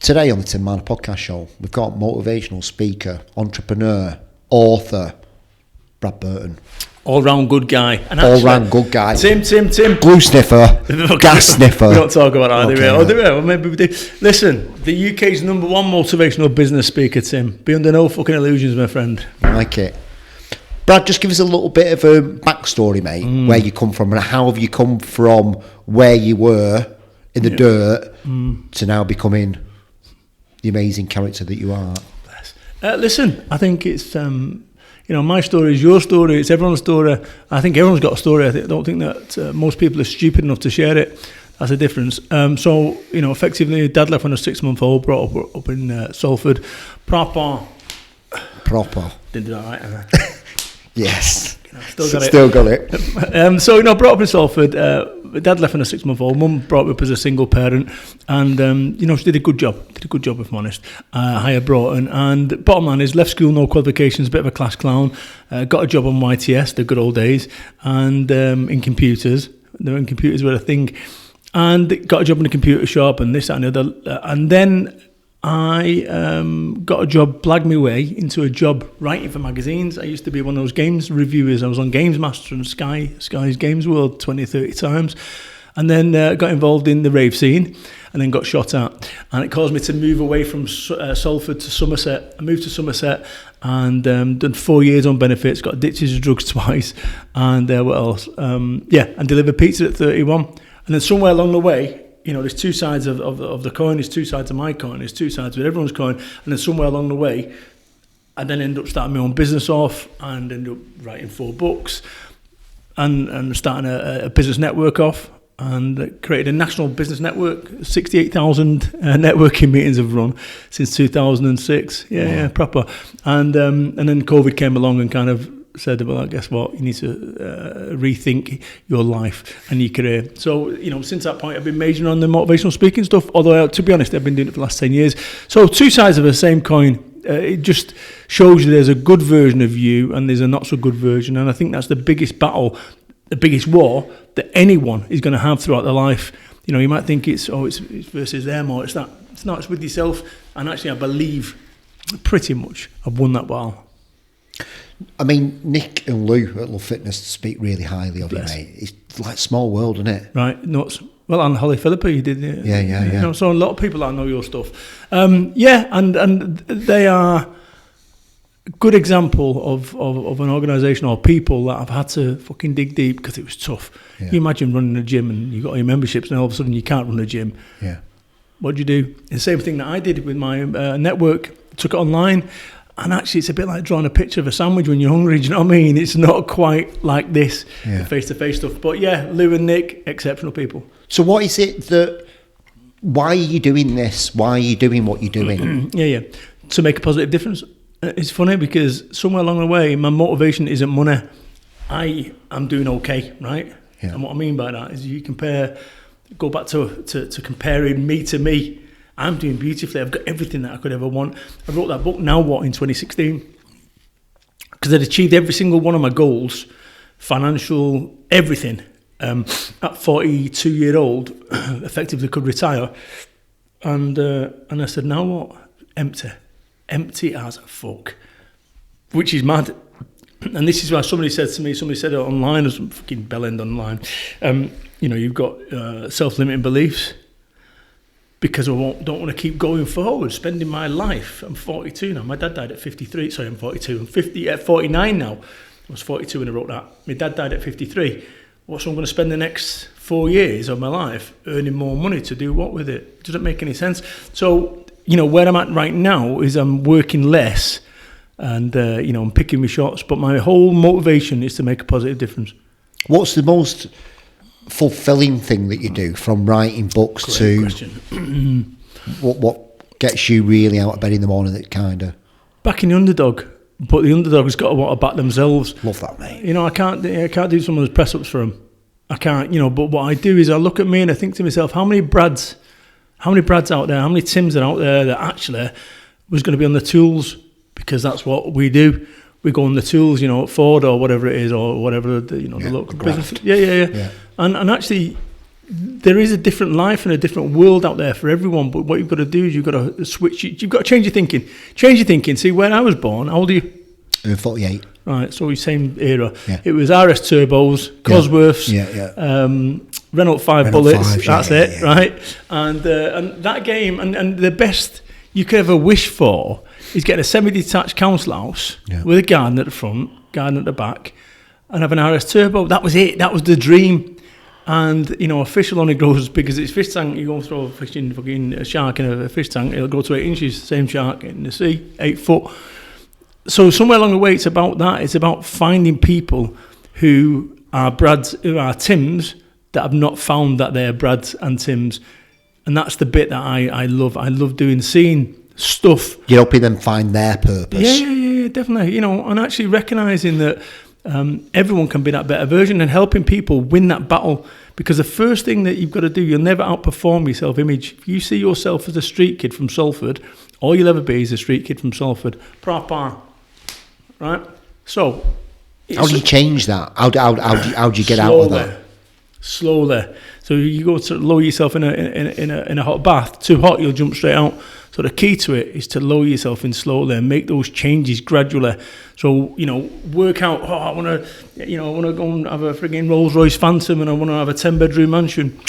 Today on the Tim Marner Podcast Show, we've got motivational speaker, entrepreneur, author, Brad Burton. All-round good guy. All-round good guy. Tim. Glue sniffer, gas sniffer. We don't talk about that, do we? Okay, Or do we? Well, maybe we do. Listen, the UK's #1 motivational business speaker, Tim. Be under no fucking illusions, my friend. I like it. Brad, just give us a little bit of a backstory, mate, where you come from and how have you come from where you were in the dirt to now becoming the amazing character that you are. Listen, I think it's my story is your story. It's everyone's story. I think everyone's got a story. I don't think that most people are stupid enough to share it. That's the difference. So effectively, Dad left when I was 6-month-old. Brought up in Salford. Proper. Didn't do that right. Yes. Still got it. Brought up in Salford. Dad left when I was 6-month-old. Mum brought me up as a single parent, and she did a good job. If I'm honest. Higher Bolton, and bottom line is left school, no qualifications, bit of a class clown. Got a job on YTS, the good old days, and in computers. When computers were a thing, and got a job in a computer shop, and this, that, and the other, and then I got a job, blagged my way into a job writing for magazines. I used to be one of those games reviewers. I was on Games Master and Sky's Games World 20, 30 times. And then got involved in the rave scene and then got shot at. And it caused me to move away from Salford to Somerset. I moved to Somerset and done 4 years on benefits, got addicted to drugs twice. And what else? And delivered pizza at 31. And then somewhere along the way, there's two sides of the coin. There's two sides of my coin. There's two sides of everyone's coin. And then somewhere along the way, I then end up starting my own business off and end up writing 4 books and starting a business network off and created a national business network. 68,000 networking meetings I've run since 2006. Yeah, proper. And then COVID came along and kind of said, well, guess what? You need to rethink your life and your career. So, since that point, I've been majoring on the motivational speaking stuff, although, to be honest, I've been doing it for the last 10 years. So, two sides of the same coin. It just shows you there's a good version of you and there's a not-so-good version. And I think that's the biggest battle, the biggest war that anyone is going to have throughout their life. You might think it's versus them or it's that. It's not, it's with yourself. And actually, I believe pretty much I've won that battle. I mean, Nick and Lou at Love Fitness speak really highly of you, mate. It's like a small world, isn't it? Right, nuts. Well, and Holly Philippa, you did. Yeah. So a lot of people that know your stuff. And they are a good example of an organisation or people that have had to fucking dig deep because it was tough. Yeah. You imagine running a gym and you've got your memberships and all of a sudden you can't run a gym. Yeah. What do you do? The same thing that I did with my network. Took it online. And actually, it's a bit like drawing a picture of a sandwich when you're hungry. Do you know what I mean? It's not quite like this, face-to-face stuff. But yeah, Lou and Nick, exceptional people. So what is it why are you doing this? Why are you doing what you're doing? To make a positive difference. It's funny because somewhere along the way, my motivation isn't money. I am doing okay, right? Yeah. And what I mean by that is go back to comparing me to me. I'm doing beautifully. I've got everything that I could ever want. I wrote that book, Now What, in 2016. Because I'd achieved every single one of my goals, financial, everything. At 42-year-old, effectively could retire. And I said, now what? Empty. Empty as fuck. Which is mad. And this is why somebody said it online, or some fucking bellend online, you've got self-limiting beliefs. Because I don't want to keep going forward, spending my life. I'm 42 now. My dad died at 53. Sorry, I'm 42. I'm at 49 now. I was 42 when I wrote that. My dad died at 53. So I'm going to spend the next 4 years of my life earning more money to do what with it? It doesn't make any sense. So, where I'm at right now is I'm working less and, I'm picking my shots. But my whole motivation is to make a positive difference. What's the most fulfilling thing that you do, from writing books to what gets you really out of bed in the morning? That kind of backing the underdog, but the underdog's got to want to back themselves. Love that, mate. I can't do some of those press ups for them. I can't, but what I do is I look at me and I think to myself, how many Brads out there, how many Tims are out there that actually was going to be on the tools, because that's what we do. We go on the tools, at Ford or whatever it is, or whatever the local business. Yeah. And actually, there is a different life and a different world out there for everyone. But what you've got to do is you've got to switch. You've got to change your thinking. Change your thinking. See, when I was born, how old are you? 48. Right, so we same era. Yeah. It was RS turbos, Cosworths, Renault 5 bullets. 5s, that's it, right? And that game, and the best you could ever wish for is getting a semi-detached council house with a garden at the front, garden at the back, and have an RS turbo. That was it. That was the dream. And you know, a fish will only grow as big as its fish tank. You go and throw a fucking shark in a fish tank, it'll grow to 8 inches. Same shark in the sea, 8 foot. So somewhere along the way, it's about that. It's about finding people who are Brads, who are Tims, that have not found that they're Brads and Tims. And that's the bit that I love. I love doing, seeing stuff. You're helping them find their purpose. Yeah, definitely. You know, and actually recognising that everyone can be that better version and helping people win that battle. Because the first thing that you've got to do, you'll never outperform your self-image. If you see yourself as a street kid from Salford, all you'll ever be is a street kid from Salford. Proper. Right? So... How do you change that? How do you get out of that? Slowly. So you go to lower yourself in a hot bath. Too hot, you'll jump straight out. So the key to it is to lower yourself in slowly and make those changes gradually. So, you know, work out, I want to go and have a frigging Rolls Royce Phantom and I want to have a 10-bedroom mansion.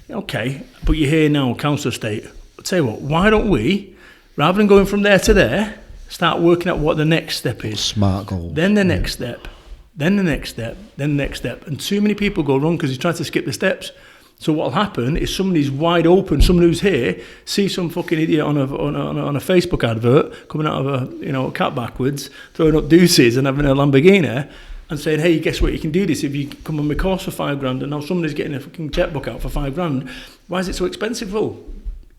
Okay, but you're here now, council estate. I'll tell you what, why don't we, rather than going from there to there, start working out what the next step is. Smart goal. Then the next step. Then the next step, then the next step. And too many people go wrong because they try to skip the steps. So what will happen is someone who's wide open, someone who's here, sees some fucking idiot on a Facebook advert coming out of a cat backwards, throwing up deuces and having a Lamborghini and saying, hey, guess what, you can do this if you come on my course for $5,000 and now somebody's getting a fucking checkbook out for $5,000. Why is it so expensive for?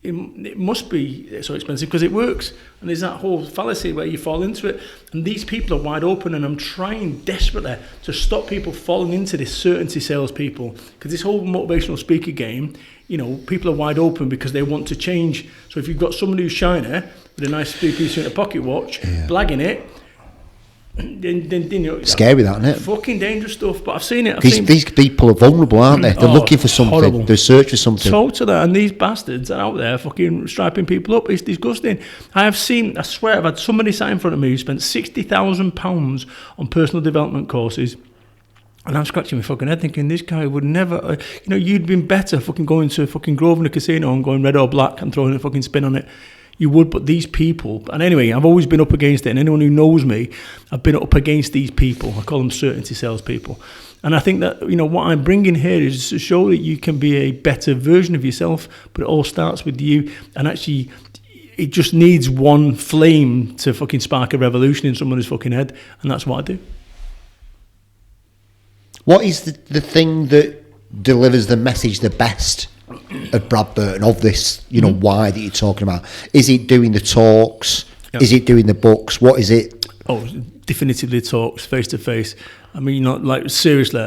It must be so expensive because it works. And there's that whole fallacy where you fall into it. And these people are wide open, and I'm trying desperately to stop people falling into this certainty salespeople. Because this whole motivational speaker game, you know, people are wide open because they want to change. So if you've got someone who's shiny with a nice 3-piece pocket watch, blagging it, then you know, scary, that, isn't it? Fucking dangerous stuff. But I've seen it. These people are vulnerable, aren't they? They're looking for something. Horrible. They're searching for something. Totally. And these bastards are out there fucking striping people up. It's disgusting. I swear, I've had somebody sat in front of me who spent £60,000 on personal development courses. And I'm scratching my fucking head thinking, this guy would never, you'd been better fucking going to fucking Grosvenor Casino and going red or black and throwing a fucking spin on it. You would, but these people, and anyway, I've always been up against it, and anyone who knows me, I've been up against these people. I call them certainty salespeople. And I think that, what I'm bringing here is to show that you can be a better version of yourself, but it all starts with you. And actually, it just needs one flame to fucking spark a revolution in someone's fucking head, and that's what I do. What is the thing that delivers the message the best of Brad Burton, of this, why that you're talking about? Is it doing the talks? Yep. Is it doing the books? What is it? Oh, definitively talks, face to face. I mean, seriously,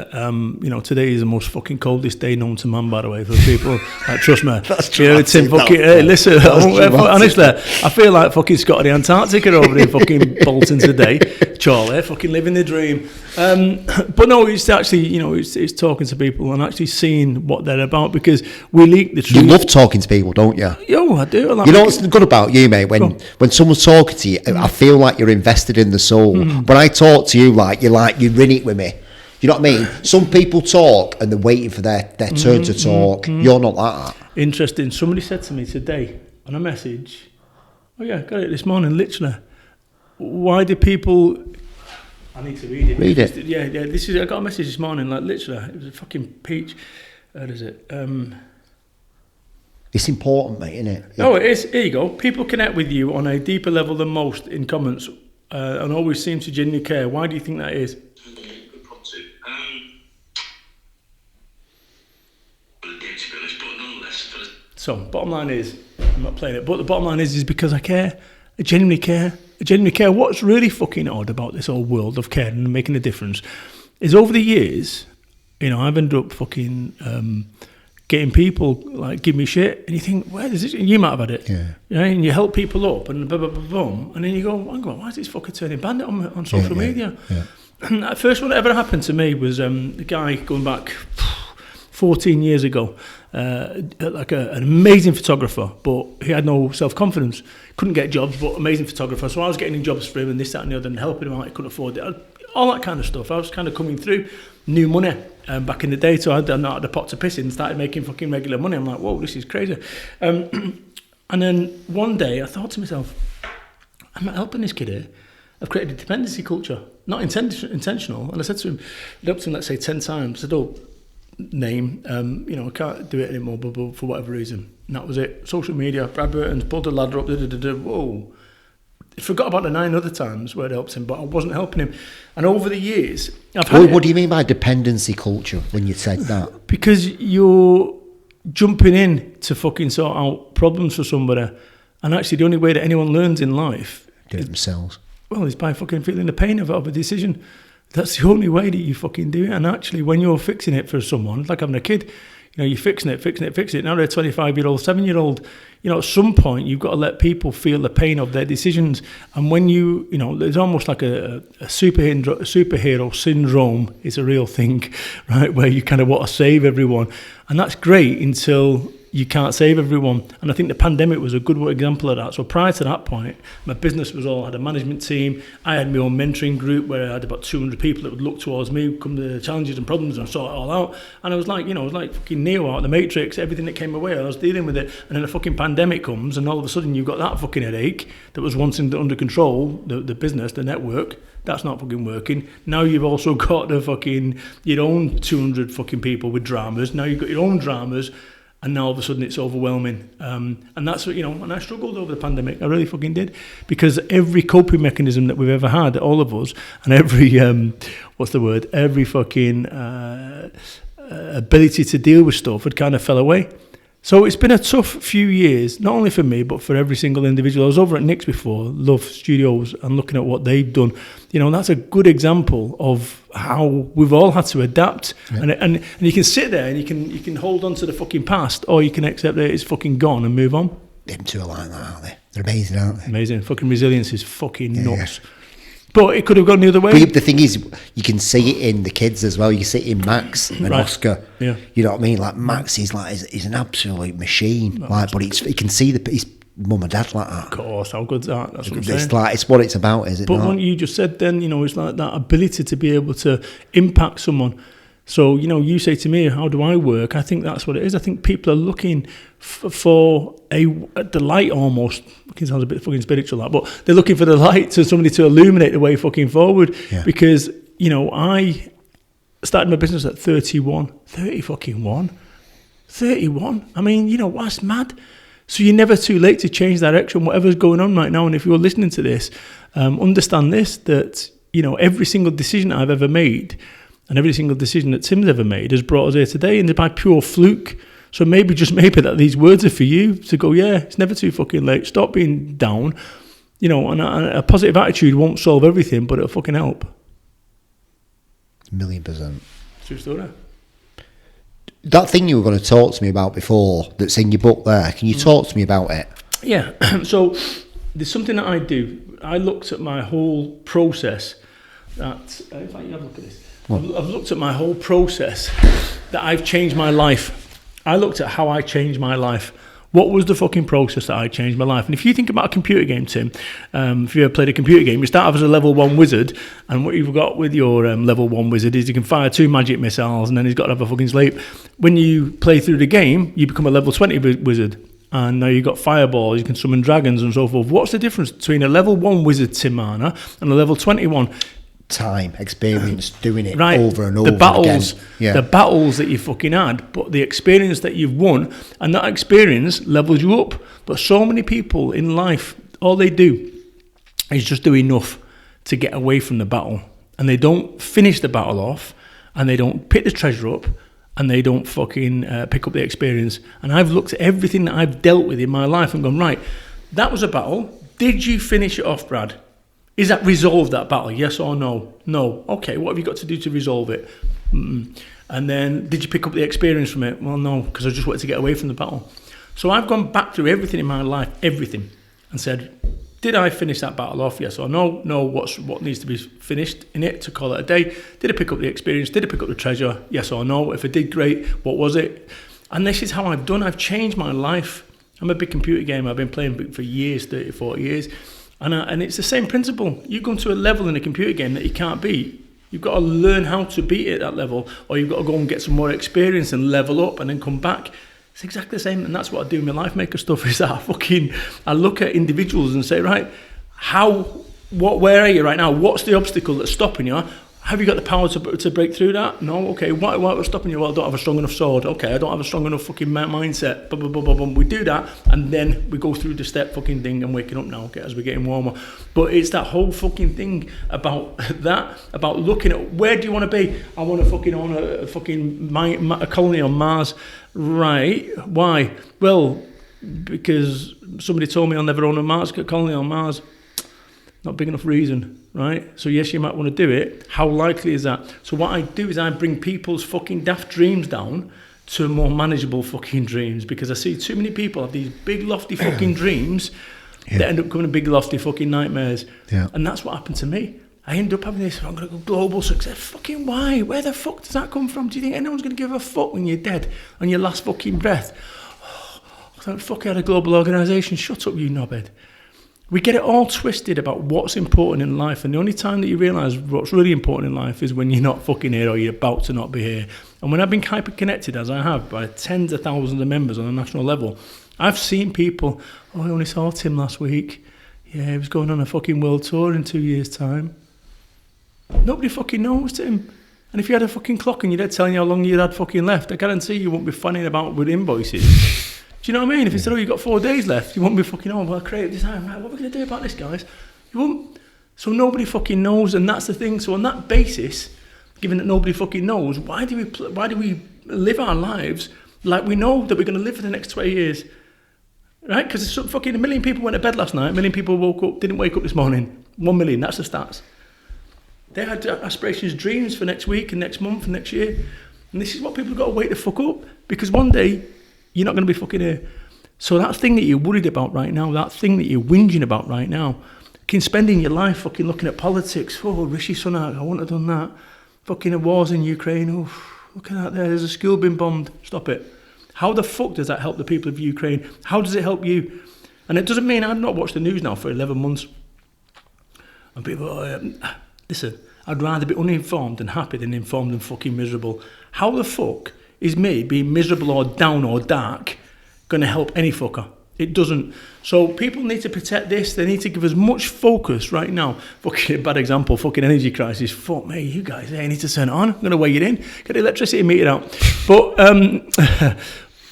today is the most fucking coldest day known to man, by the way, for people. Trust me. That's true. Tim fucking, listen, honestly, I feel like fucking Scott of the Antarctica over in fucking Bolton today. Charlie, fucking living the dream. But no, it's actually, it's talking to people and actually seeing what they're about, because we leak the truth. You love talking to people, don't you? Yo, I do. What's good about you, mate? When someone's talking to you, I feel like you're invested in the soul. When I talk to you, you're in it with me. You know what I mean? Some people talk and they're waiting for their turn to talk. You're not like that. Interesting. Somebody said to me today on a message, got it this morning, literally. Why do people... I need to read it. Read it. Yeah, I got a message this morning, literally. It was a fucking peach. How is it? It's important, mate, isn't it? Oh, it is. Here you go. People connect with you on a deeper level than most in comments and always seem to genuinely care. Why do you think that is? So, bottom line is, I'm not playing it, but the bottom line is because I care. I genuinely care. What's really fucking odd about this whole world of caring and making a difference is over the years, I've ended up fucking getting people give me shit, and you think, where is this? And you might have had it, and you help people up, and boom, and then you go, hang on, why is this fucking turning bandit on social media? Yeah. And the first one that ever happened to me was the guy going back 14 years ago, like an amazing photographer, but he had no self-confidence. Couldn't get jobs, but amazing photographer. So I was getting jobs for him and this, that and the other and helping him out. He couldn't afford it. All that kind of stuff. I was kind of coming through new money back in the day. So I had not had a pot to piss in, started making fucking regular money. I'm like, whoa, this is crazy. And then one day I thought to myself, I'm not helping this kid here. I've created a dependency culture, not intentional. And I said to him, I'd up to him, let's say 10 times. I said, oh, name, I can't do it anymore, but for whatever reason. And that was it. Social media, Brad Burton's, pulled the ladder up, whoa. I forgot about the 9 other times where I'd helped him, but I wasn't helping him. And over the years, I've had... What do you mean by dependency culture when you said that? Because you're jumping in to fucking sort out problems for somebody. And actually the only way that anyone learns in life... Do it themselves. Well, it's by fucking feeling the pain of a decision. That's the only way that you fucking do it. And actually, when you're fixing it for someone, it's like having a kid, you're fixing it. Now they're a 25-year-old, 7-year-old. At some point, you've got to let people feel the pain of their decisions. And when there's almost like a superhero syndrome is a real thing, right? Where you kind of want to save everyone. And that's great until you can't save everyone. And I think the pandemic was a good example of that. So prior to that point, my business had a management team. I had my own mentoring group where I had about 200 people that would look towards me, come to the challenges and problems and sort it all out. And I was like, fucking Neo out of the Matrix, everything that came away, I was dealing with it. And then a fucking pandemic comes and all of a sudden you've got that fucking headache that was once under control, the business, the network. That's not fucking working. Now you've also got your own 200 fucking people with dramas. Now you've got your own dramas. And now all of a sudden it's overwhelming. And that's what, and I struggled over the pandemic. I really fucking did. Because every coping mechanism that we've ever had, all of us, and every, every fucking ability to deal with stuff had kind of fell away. So it's been a tough few years, not only for me, but for every single individual. I was over at Nick's before, Love Studios, and looking at what they've done. That's a good example of how we've all had to adapt. Yeah. And you can sit there and you can hold on to the fucking past, or you can accept that it's fucking gone and move on. Them two are like that, aren't they? They're amazing, aren't they? Amazing. Fucking resilience is fucking nuts. Yeah. But it could have gone the other way. But the thing is, you can see it in the kids as well. You see it in Max and Oscar. Yeah. You know what I mean? Like Max is he's an absolute machine. But you can see his mum and dad like that. Of course, how good's that? That's what I'm saying. It's what it's about, is it? But what you just said then, it's like that ability to be able to impact someone. So, you say to me, how do I work? I think that's what it is. I think people are looking for a light almost. It sounds a bit fucking spiritual, that, but they're looking for the light to somebody to illuminate the way fucking forward. Yeah. Because, I started my business at 31. 31. I mean, that's mad. So you're never too late to change direction, whatever's going on right now. And if you're listening to this, understand this, that, every single decision I've ever made and every single decision that Tim's ever made has brought us here today, and it's by pure fluke. So maybe that these words are for you to go, yeah, it's never too fucking late. Stop being down. And a positive attitude won't solve everything, but it'll fucking help. 1,000,000%. True story. That thing you were going to talk to me about before that's in your book there, can you talk to me about it? Yeah. So there's something that I do. I looked at my whole process that, in fact, you have a look at this. I've looked at my whole process that I've changed my life. I looked at how I changed my life. What was the fucking process that I changed my life? And if you think about a computer game, Tim, if you ever played a computer game, you start off as a level 1 wizard, and what you've got with your level 1 wizard is you can fire 2 magic missiles, and then he's got to have a fucking sleep. When you play through the game, you become a level 20 wizard, and now you've got fireballs, you can summon dragons and so forth. What's the difference between a level 1 wizard, Tim Marner, and a level 21? Time, experience, doing it over and over again. The battles that you fucking had, but the experience that you've won, and that experience levels you up. But so many people in life, all they do is just do enough to get away from the battle, and they don't finish the battle off, and they don't pick the treasure up, and they don't fucking pick up the experience. And I've looked at everything that I've dealt with in my life and gone, right, that was a battle. Did you finish it off, Brad? Is that resolved, that battle? Yes or no? No. Okay, what have you got to do to resolve it? Mm-mm. And then, did you pick up the experience from it? Well, no, because I just wanted to get away from the battle. So I've gone back through everything in my life, everything, and said, Did I finish that battle off? Yes or no? No. What needs to be finished in it to call it a day? Did I pick up the experience? Did I pick up the treasure? Yes or no? If I did, great. What was it? And this is how I've done. I've changed my life. I'm a big computer gamer. I've been playing for years, 30, 40 years. And it's the same principle. You go to a level in a computer game that you can't beat. You've got to learn how to beat it at that level, or you've got to go and get some more experience and level up and then come back. It's exactly the same, and that's what I do in my life maker stuff. Is that I look at individuals and say, right, where are you right now? What's the obstacle that's stopping you? Have you got the power to break through that? No. Okay. What's stopping you? Well, I don't have a strong enough sword. Okay. I don't have a strong enough fucking mindset. We do that, and then we go through the step fucking thing and waking up now as we're getting warmer. But it's that whole fucking thing about that, about looking at where do you want to be? I want to fucking own a colony on Mars. Right. Why? Well, because somebody told me I'll never own a colony on Mars. Not big enough reason, right? So yes, you might want to do it. How likely is that? So what I do is I bring people's fucking daft dreams down to more manageable fucking dreams, because I see too many people have these big lofty fucking dreams that end up becoming big lofty fucking nightmares. Yeah. And that's what happened to me. I end up having this, I'm going to go global success. Fucking why? Where the fuck does that come from? Do you think anyone's going to give a fuck when you're dead on your last fucking breath? Oh, I thought, fuck, I had a global organisation. Shut up, you knobhead. We get it all twisted about what's important in life, and the only time that you realise what's really important in life is when you're not fucking here or you're about to not be here. And when I've been hyper-connected, as I have, by tens of thousands of members on a national level, I've seen people, I only saw Tim last week. Yeah, he was going on a fucking world tour in 2 years' time. Nobody fucking knows Tim. And if you had a fucking clock and your head telling you how long you had fucking left, I guarantee you won't be fanning about with invoices. Do you know what I mean? If you said, you've got 4 days left, you won't be fucking, well, create this time. Right, what are we going to do about this, guys? You won't. So nobody fucking knows, and that's the thing. So on that basis, given that nobody fucking knows, why do we live our lives like we know that we're going to live for the next 20 years? Right? Because fucking 1 million people went to bed last night, 1 million people didn't wake up this morning. 1 million, that's the stats. They had aspirations, dreams for next week and next month and next year. And this is what people have got to wake the fuck up, because one day, you're not going to be fucking here. So that thing that you're worried about right now, that thing that you're whinging about right now, spending your life fucking looking at politics. Oh, Rishi Sunak, I wouldn't have done that. Fucking wars in Ukraine. Oh, look at that there. There's a school being bombed. Stop it. How the fuck does that help the people of Ukraine? How does it help you? And it doesn't mean I've not watched the news now for 11 months. And people, listen, I'd rather be uninformed and happy than informed and fucking miserable. How the fuck is me being miserable or down or dark going to help any fucker? It doesn't. So people need to protect this. They need to give as much focus right now. Fucking bad example, fucking energy crisis. Fuck me, you guys, you need to turn it on. I'm going to weigh it in. Get the electricity meter out. But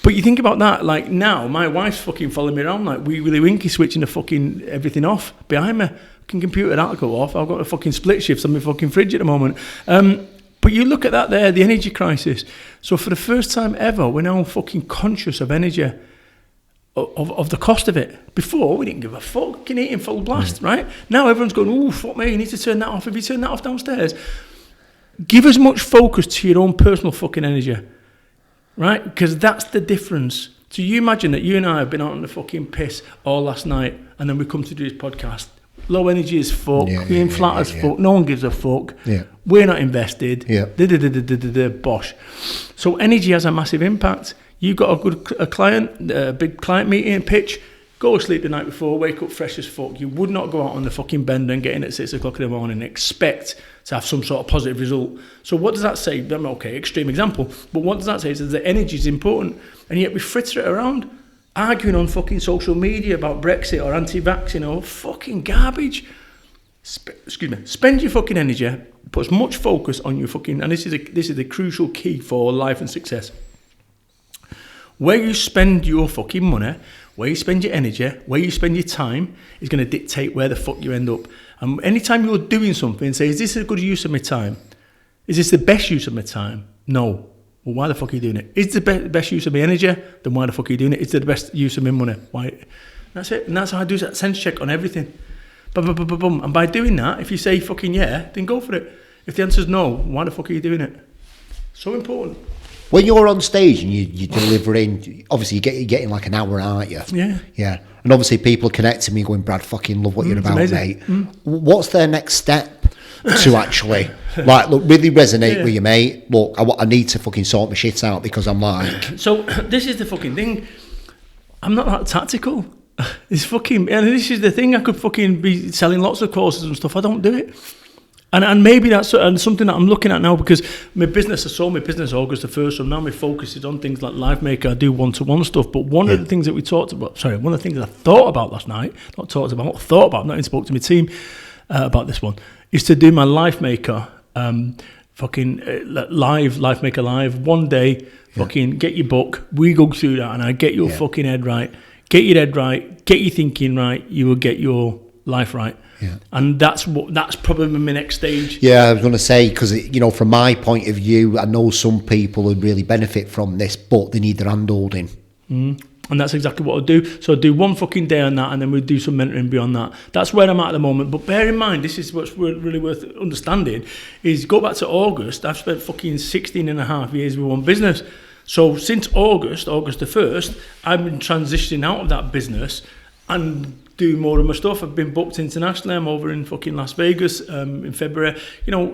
but you think about that, like now, my wife's fucking following me around like Willy Winky, switching the fucking everything off behind me. Fucking computer, that'll go off. I've got a fucking split shifts on my fucking fridge at the moment. But you look at that there, the energy crisis. So for the first time ever, we're now fucking conscious of energy, of the cost of it. Before, we didn't give a fucking eating full blast, right? Now everyone's going, oh, fuck me, you need to turn that off. If you turn that off downstairs, give as much focus to your own personal fucking energy, right? Because that's the difference. So you imagine that you and I have been out on the fucking piss all last night, and then we come to do this podcast. Low energy as fuck, being flat as fuck, no one gives a fuck, we're not invested, bosh. So energy has a massive impact. You got a client, a big client meeting, pitch, go to sleep the night before, wake up fresh as fuck. You would not go out on the fucking bender and get in at 6 o'clock in the morning and expect to have some sort of positive result. So what does that say? Okay, extreme example, but what does that say? It says that energy is important, and yet we fritter it around, arguing on fucking social media about Brexit or anti-vaccine or fucking garbage. Spend your fucking energy, put as much focus on your fucking, and this is the crucial key for life and success. Where you spend your fucking money, where you spend your energy, where you spend your time is going to dictate where the fuck you end up. And anytime you're doing something, say, is this a good use of my time? Is this the best use of my time? No. Well, why the fuck are you doing it? Is it the best use of my energy? Then why the fuck are you doing it? Is it the best use of my money? Why? That's it. And that's how I do that sense check on everything. Boom. And by doing that, if you say fucking yeah, then go for it. If the answer is no, why the fuck are you doing it? So important. When you're on stage and you're delivering, obviously you're getting like an hour, aren't you? Yeah. Yeah. And obviously people connect to me going, Brad, fucking love what you're about, amazing. mate. What's their next step to actually, like, look, really resonate with you, mate? Look, I need to fucking sort my shit out because I'm like... So, this is the fucking thing. I'm not that tactical. It's fucking... And this is the thing. I could fucking be selling lots of courses and stuff. I don't do it. And maybe that's something that I'm looking at now because my business, I sold my business August the 1st, so now my focus is on things like Life Maker. I do one-to-one stuff, but one of the things that we talked about, one of the things that I thought about last night, not even spoke to my team about this one, is to do my Life Maker, Life Maker Live, one day, fucking get your book, we go through that, and I get your fucking head right, get your head right, get your thinking right, you will get your life right. Yeah. And that's probably my next stage. Yeah, I was going to say, because, from my point of view, I know some people would really benefit from this, but they need their hand holding. And that's exactly what I'll do. So I'll do one fucking day on that, and then we'll do some mentoring beyond that. That's where I'm at the moment. But bear in mind, this is what's really worth understanding, is go back to August. I've spent fucking 16 and a half years with one business. So since August the 1st, I've been transitioning out of that business and do more of my stuff. I've been booked internationally. I'm over in fucking Las Vegas in February.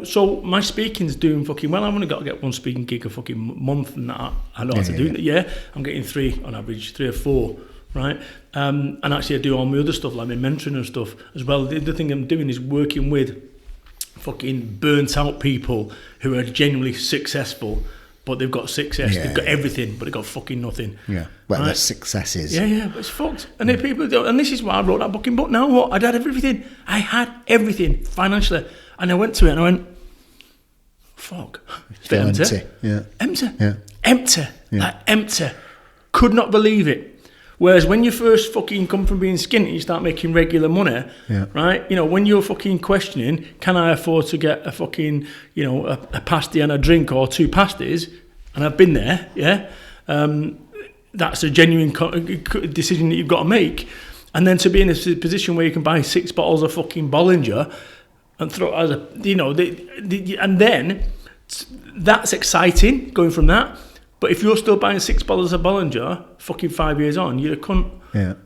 So my speaking's doing fucking well. I've only got to get one speaking gig a fucking month, and that I know how to do it. Yeah, I'm getting 3 on average, 3 or 4, right? And actually I do all my other stuff, like my mentoring and stuff as well. The other thing I'm doing is working with fucking burnt out people who are genuinely successful, but they've got success, they've got everything, but they've got fucking nothing. Yeah, well, right? Their success is. Yeah, but it's fucked. And then people do, and this is why I wrote that fucking book. Now what? I had everything financially. And I went to it and I went, fuck. It's empty. Yeah. Empty. Yeah. Empty. Yeah. Like empty. Could not believe it. Whereas when you first fucking come from being skinny, you start making regular money, right? When you're fucking questioning, can I afford to get a fucking, a pasty and a drink or 2 pasties? And I've been there, that's a genuine decision that you've got to make. And then to be in a position where you can buy 6 bottles of fucking Bollinger and throw it as a, and then that's exciting going from that. But if you're still buying 6 bottles of Bollinger, fucking 5 years on, you're a cunt.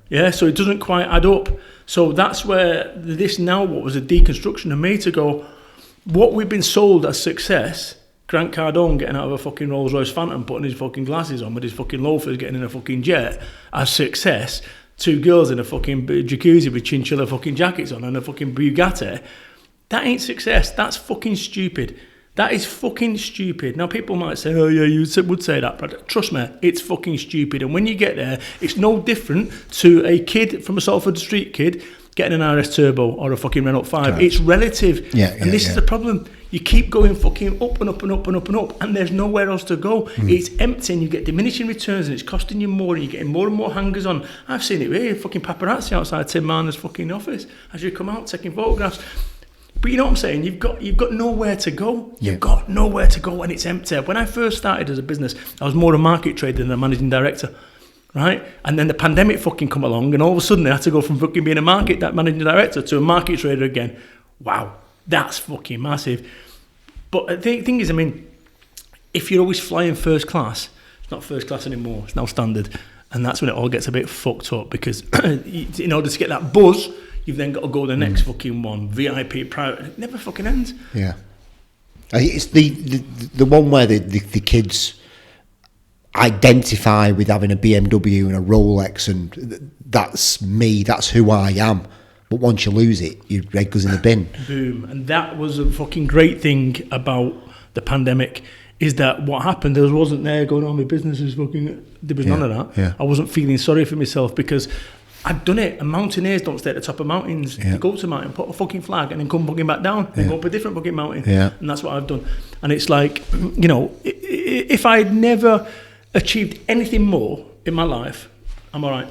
Yeah. So it doesn't quite add up. So that's where what was a deconstruction of me to go, what we've been sold as success, Grant Cardone getting out of a fucking Rolls Royce Phantom, putting his fucking glasses on with his fucking loafers, getting in a fucking jet, as success, 2 girls in a fucking jacuzzi with chinchilla fucking jackets on and a fucking Bugatti, that ain't success. That's fucking stupid. That is fucking stupid. Now, people might say, oh, yeah, you would say that, but trust me, it's fucking stupid. And when you get there, it's no different to a kid from a Salford Street kid getting an RS Turbo or a fucking Renault 5. Right. It's relative. And this is the problem. You keep going fucking up and up and up and up and up, and there's nowhere else to go. It's empty, and you get diminishing returns, and it's costing you more, and you're getting more and more hangers on. I've seen it here, fucking paparazzi outside Tim Marner's fucking office as you come out taking photographs. But you know what I'm saying? You've got nowhere to go. You've got nowhere to go, and it's empty. When I first started as a business, I was more a market trader than a managing director, right? And then the pandemic fucking come along, and all of a sudden I had to go from fucking being a managing director to a market trader again. Wow, that's fucking massive. But the thing is, I mean, if you're always flying first class, it's not first class anymore. It's now standard, and that's when it all gets a bit fucked up because in order to get that buzz, you've then got to go to the next fucking one, VIP, private. It never fucking ends. Yeah. It's the one where the kids identify with having a BMW and a Rolex, and that's me, that's who I am. But once you lose it, your head goes in the bin. Boom. And that was a fucking great thing about the pandemic, is that what happened, there wasn't there going on, my business is fucking, there was none of that. Yeah. I wasn't feeling sorry for myself because I'd done it, and mountaineers don't stay at the top of mountains. They go to a mountain, put a fucking flag, and then come fucking back down, and go up a different fucking mountain. And that's what I've done. And it's like, if I'd never achieved anything more in my life, I'm all right.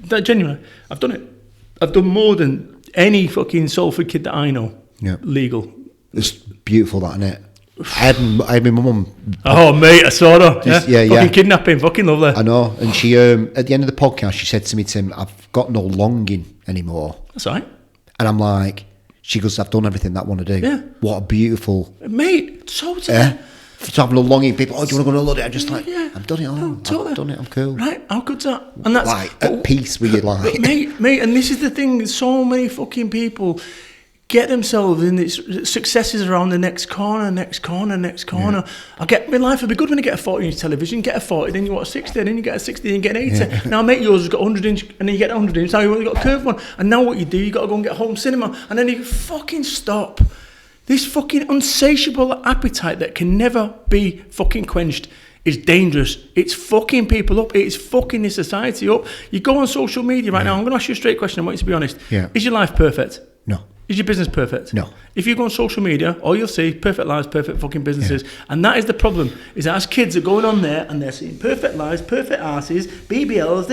That genuinely, I've done it. I've done more than any fucking Salford kid that I know. Legal. It's beautiful, that, isn't it? I had my mum. Oh, mate, I saw her. Fucking kidnapping, fucking lovely. I know. And she, at the end of the podcast, she said to me, Tim, I've got no longing anymore. That's all right. And I'm like, she goes, I've done everything that I want to do. Yeah. What a beautiful... Mate, so to having a longing. People, do you want to go on holiday? I'm just like, I've done it all. Totally. I've done it. I'm cool. Right? How good's that? And that's like at peace with your life, mate. And this is the thing. So many fucking people get themselves in these successes around the next corner. Yeah. I get my life would be good when you get a 40-inch television. Get a 40, then you want a 60, then you get a 60, then you get an 80. Yeah. Now, mate, yours has got 100-inch, and then you get a 100-inch. Now you've got a curved one, and now what you do, you got to go and get home cinema, and then you fucking stop. This fucking insatiable appetite that can never be fucking quenched is dangerous. It's fucking people up. It's fucking this society up. You go on social media right now. I'm going to ask you a straight question. I want you to be honest. Yeah. Is your life perfect? No. Is your business perfect? No. If you go on social media, all you'll see perfect lives, perfect fucking businesses. And that is the problem, is that as kids are going on there and they're seeing perfect lives, perfect arses, BBLs,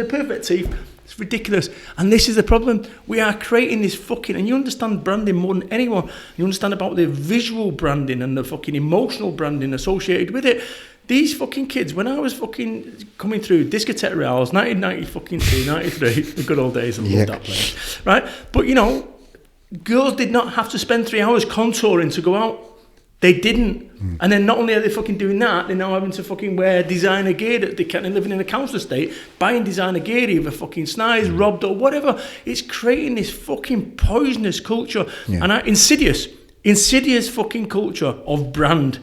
perfect teeth. It's ridiculous. And this is the problem. We are creating this fucking, and you understand branding more than anyone. You understand about the visual branding and the fucking emotional branding associated with it. These fucking kids, when I was fucking coming through Discotheque Reals, 1992, 93, the good old days, I love that place, right? But, you know, girls did not have to spend 3 hours contouring to go out. They didn't. And then not only are they fucking doing that, they're now having to fucking wear designer gear that they can't, living in a council estate, buying designer gear, either fucking snized, robbed or whatever. It's creating this fucking poisonous culture. And insidious fucking culture of brand,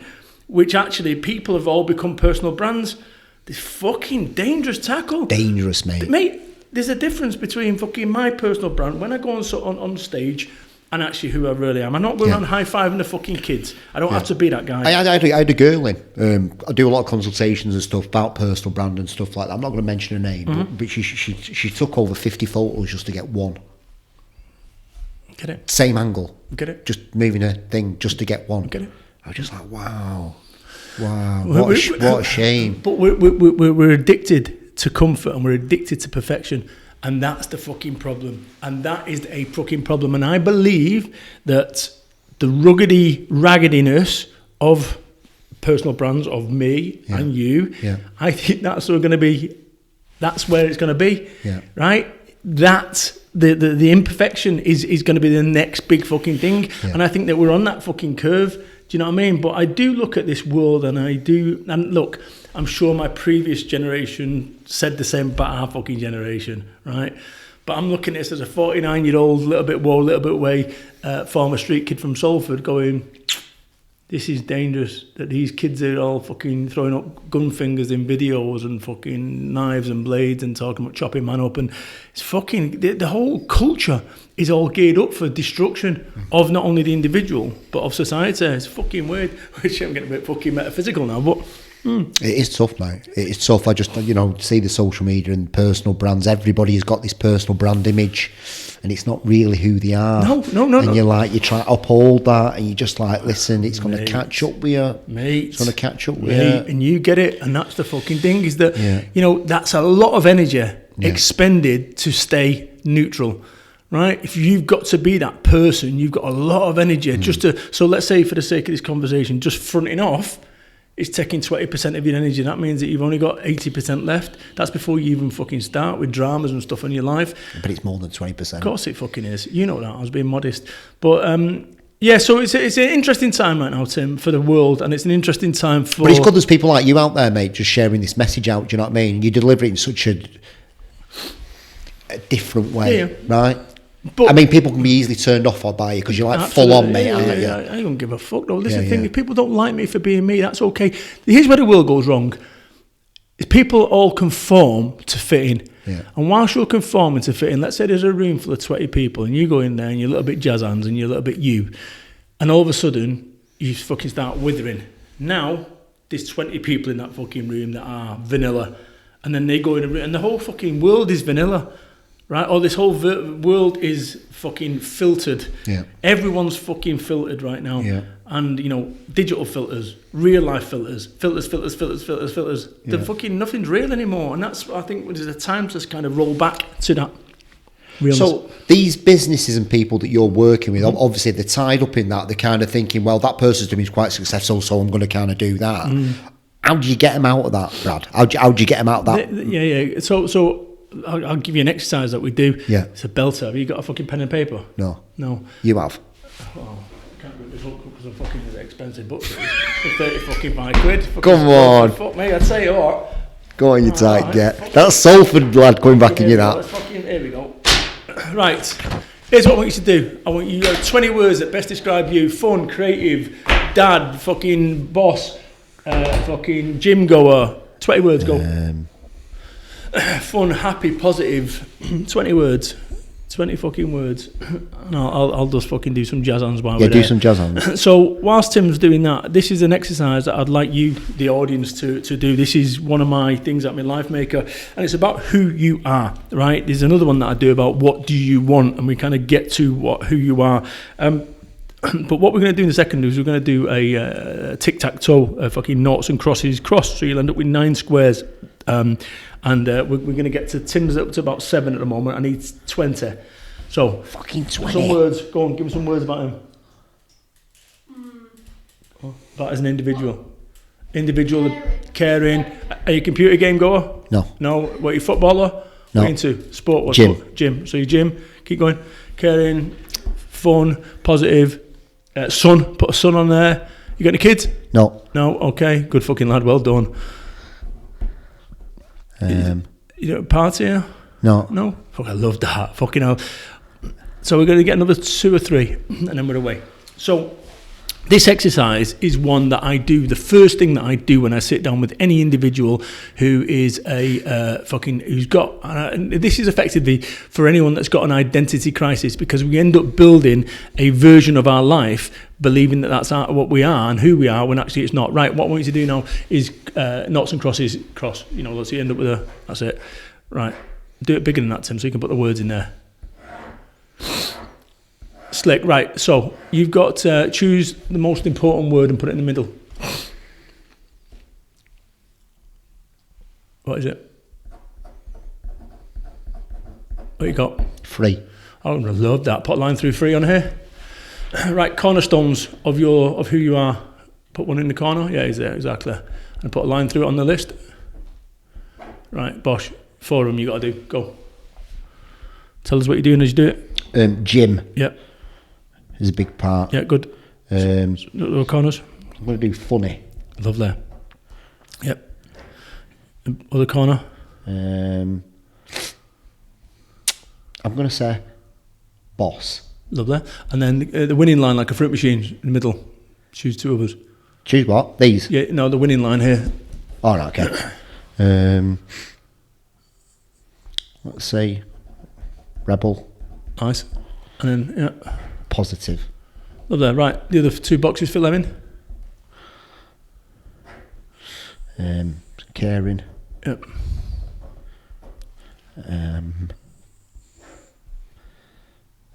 which actually people have all become personal brands. This fucking dangerous tackle. Dangerous, mate. Mate, there's a difference between fucking my personal brand, when I go on stage, and actually who I really am. I'm not going around high-fiving the fucking kids. I don't have to be that guy. I had a girl in. I do a lot of consultations and stuff about personal brand and stuff like that. I'm not going to mention her name, but she took over 50 photos just to get one. Get it? Same angle. Get it? Just moving her thing just to get one. Get it? I was just like, wow. What a shame. But we're addicted to comfort and we're addicted to perfection. And that's the fucking problem. And that is a fucking problem. And I believe that the raggediness of personal brands, of me and you, I think that's where it's going to be. Yeah. Right? That the imperfection is going to be the next big fucking thing. Yeah. And I think that we're on that fucking curve. Do you know what I mean? But I do look at this world and look, I'm sure my previous generation said the same about our fucking generation, right? But I'm looking at this as a 49-year-old, little bit away, former street kid from Salford going, this is dangerous, that these kids are all fucking throwing up gun fingers in videos and fucking knives and blades and talking about chopping man up. And it's fucking, the whole culture is all geared up for destruction of not only the individual, but of society. It's fucking weird, which I'm getting a bit fucking metaphysical now, but... It is tough, mate. It is tough. I just, see the social media and personal brands. Everybody has got this personal brand image, and it's not really who they are. No. And you try to uphold that, and you're just like, listen, it's going to catch up with you. Mate. It's going to catch up with you. you. And you get it, and that's the fucking thing, is that, that's a lot of energy expended to stay neutral. Right? If you've got to be that person, you've got a lot of energy just to... So let's say, for the sake of this conversation, just fronting off, it's taking 20% of your energy. That means that you've only got 80% left. That's before you even fucking start with dramas and stuff in your life. But it's more than 20%. Of course it fucking is. You know that. I was being modest. But, so it's an interesting time right now, Tim, for the world, and it's an interesting time for... But it's good there's people like you out there, mate, just sharing this message out, do you know what I mean? You deliver it in such a different way, right? But, I mean, people can be easily turned off by you because you're like full on, mate, aren't you? I don't give a fuck, though. This is the thing. If people don't like me for being me, that's okay. Here's where the world goes wrong. Is people all conform to fit in. Yeah. And whilst you're conforming to fit in, let's say there's a room full of 20 people and you go in there and you're a little bit jazz hands and you're a little bit you. And all of a sudden, you fucking start withering. Now, there's 20 people in that fucking room that are vanilla. And then they go in a room and the whole fucking world is vanilla. Right? Or this whole world is fucking filtered. Yeah. Everyone's fucking filtered right now. Yeah. And, digital filters, real life filters. Yeah. The fucking nothing's real anymore. And that's, I think, there's a time to kind of roll back to that realness. So these businesses and people that you're working with, obviously they're tied up in that. They're kind of thinking, well, that person's doing quite successful, so I'm going to kind of do that. How do you get them out of that, Brad? How do you get them out of that? Yeah. So I'll give you an exercise that we do. Yeah. It's a belter. Have you got a fucking pen and paper? No. No. You have? Oh, I can't remember. because I'm fucking expensive books. For 30 fucking £5. Fucking Come on. Fuck me, I'd say what. Go on, you tight get. That's Salford lad going back in you that. Here we go. Right. Here's what I want you to do. I want you 20 words that best describe you. Fun, creative, dad, fucking boss, fucking gym goer. 20 words, go. Fun, happy, positive. 20 words. 20 fucking words. No, I'll just fucking do some jazz hands while we're there. Yeah, do some jazz hands. So whilst Tim's doing that, this is an exercise that I'd like you, the audience, to do. This is one of my things at my Life Maker, and it's about who you are, right? There's another one that I do about what do you want, and we kind of get to who you are. But what we're going to do in the second is we're going to do a tic-tac-toe, fucking noughts and crosses cross, so you'll end up with 9 squares. And we're going to get to Tim's up to about 7 at the moment. I need 20. So fucking 20. Some words. Go on, give me some words about him. About as an individual. Individual, caring. Are you a computer game goer? No. No. What, are you a footballer? No. What are you into? Sport? What Gym. Sport? Gym. So you gym. Keep going. Caring, fun, positive. Son. Put a son on there. You got any kids? No. No. Okay. Good fucking lad. Well done. You don't party? No? Fuck, I love that. Fucking hell. So we're going to get another 2 or 3 and then we're away. So this exercise is one that I do. The first thing that I do when I sit down with any individual who is who's got, this is effectively for anyone that's got an identity crisis, because we end up building a version of our life believing that that's what we are and who we are when actually it's not. Right, what I want you to do now is noughts and crosses, cross. You know, let's end up with that's it. Right, do it bigger than that, Tim, so you can put the words in there. Slick, right, so you've got to choose the most important word and put it in the middle. What is it? What you got? 3. I love that. Put a line through 3 on here. Right, cornerstones of who you are. Put one in the corner. Yeah, he's there, exactly. And put a line through it on the list. Right, bosh. 4 of them you got to do. Go. Tell us what you're doing as you do it. Gym. Yeah. Is a big part. Yeah, good. Little corners. I'm going to do funny. Lovely. Yep. Other corner. I'm going to say boss. Lovely. And then the winning line, like a fruit machine in the middle. Choose 2 of us. Choose what? These? Yeah, no, the winning line here. Oh, right, okay. Let's say rebel. Nice. And then, yeah. Positive. Lovely. Right, the other 2 boxes, fill them in. Caring. Yep. And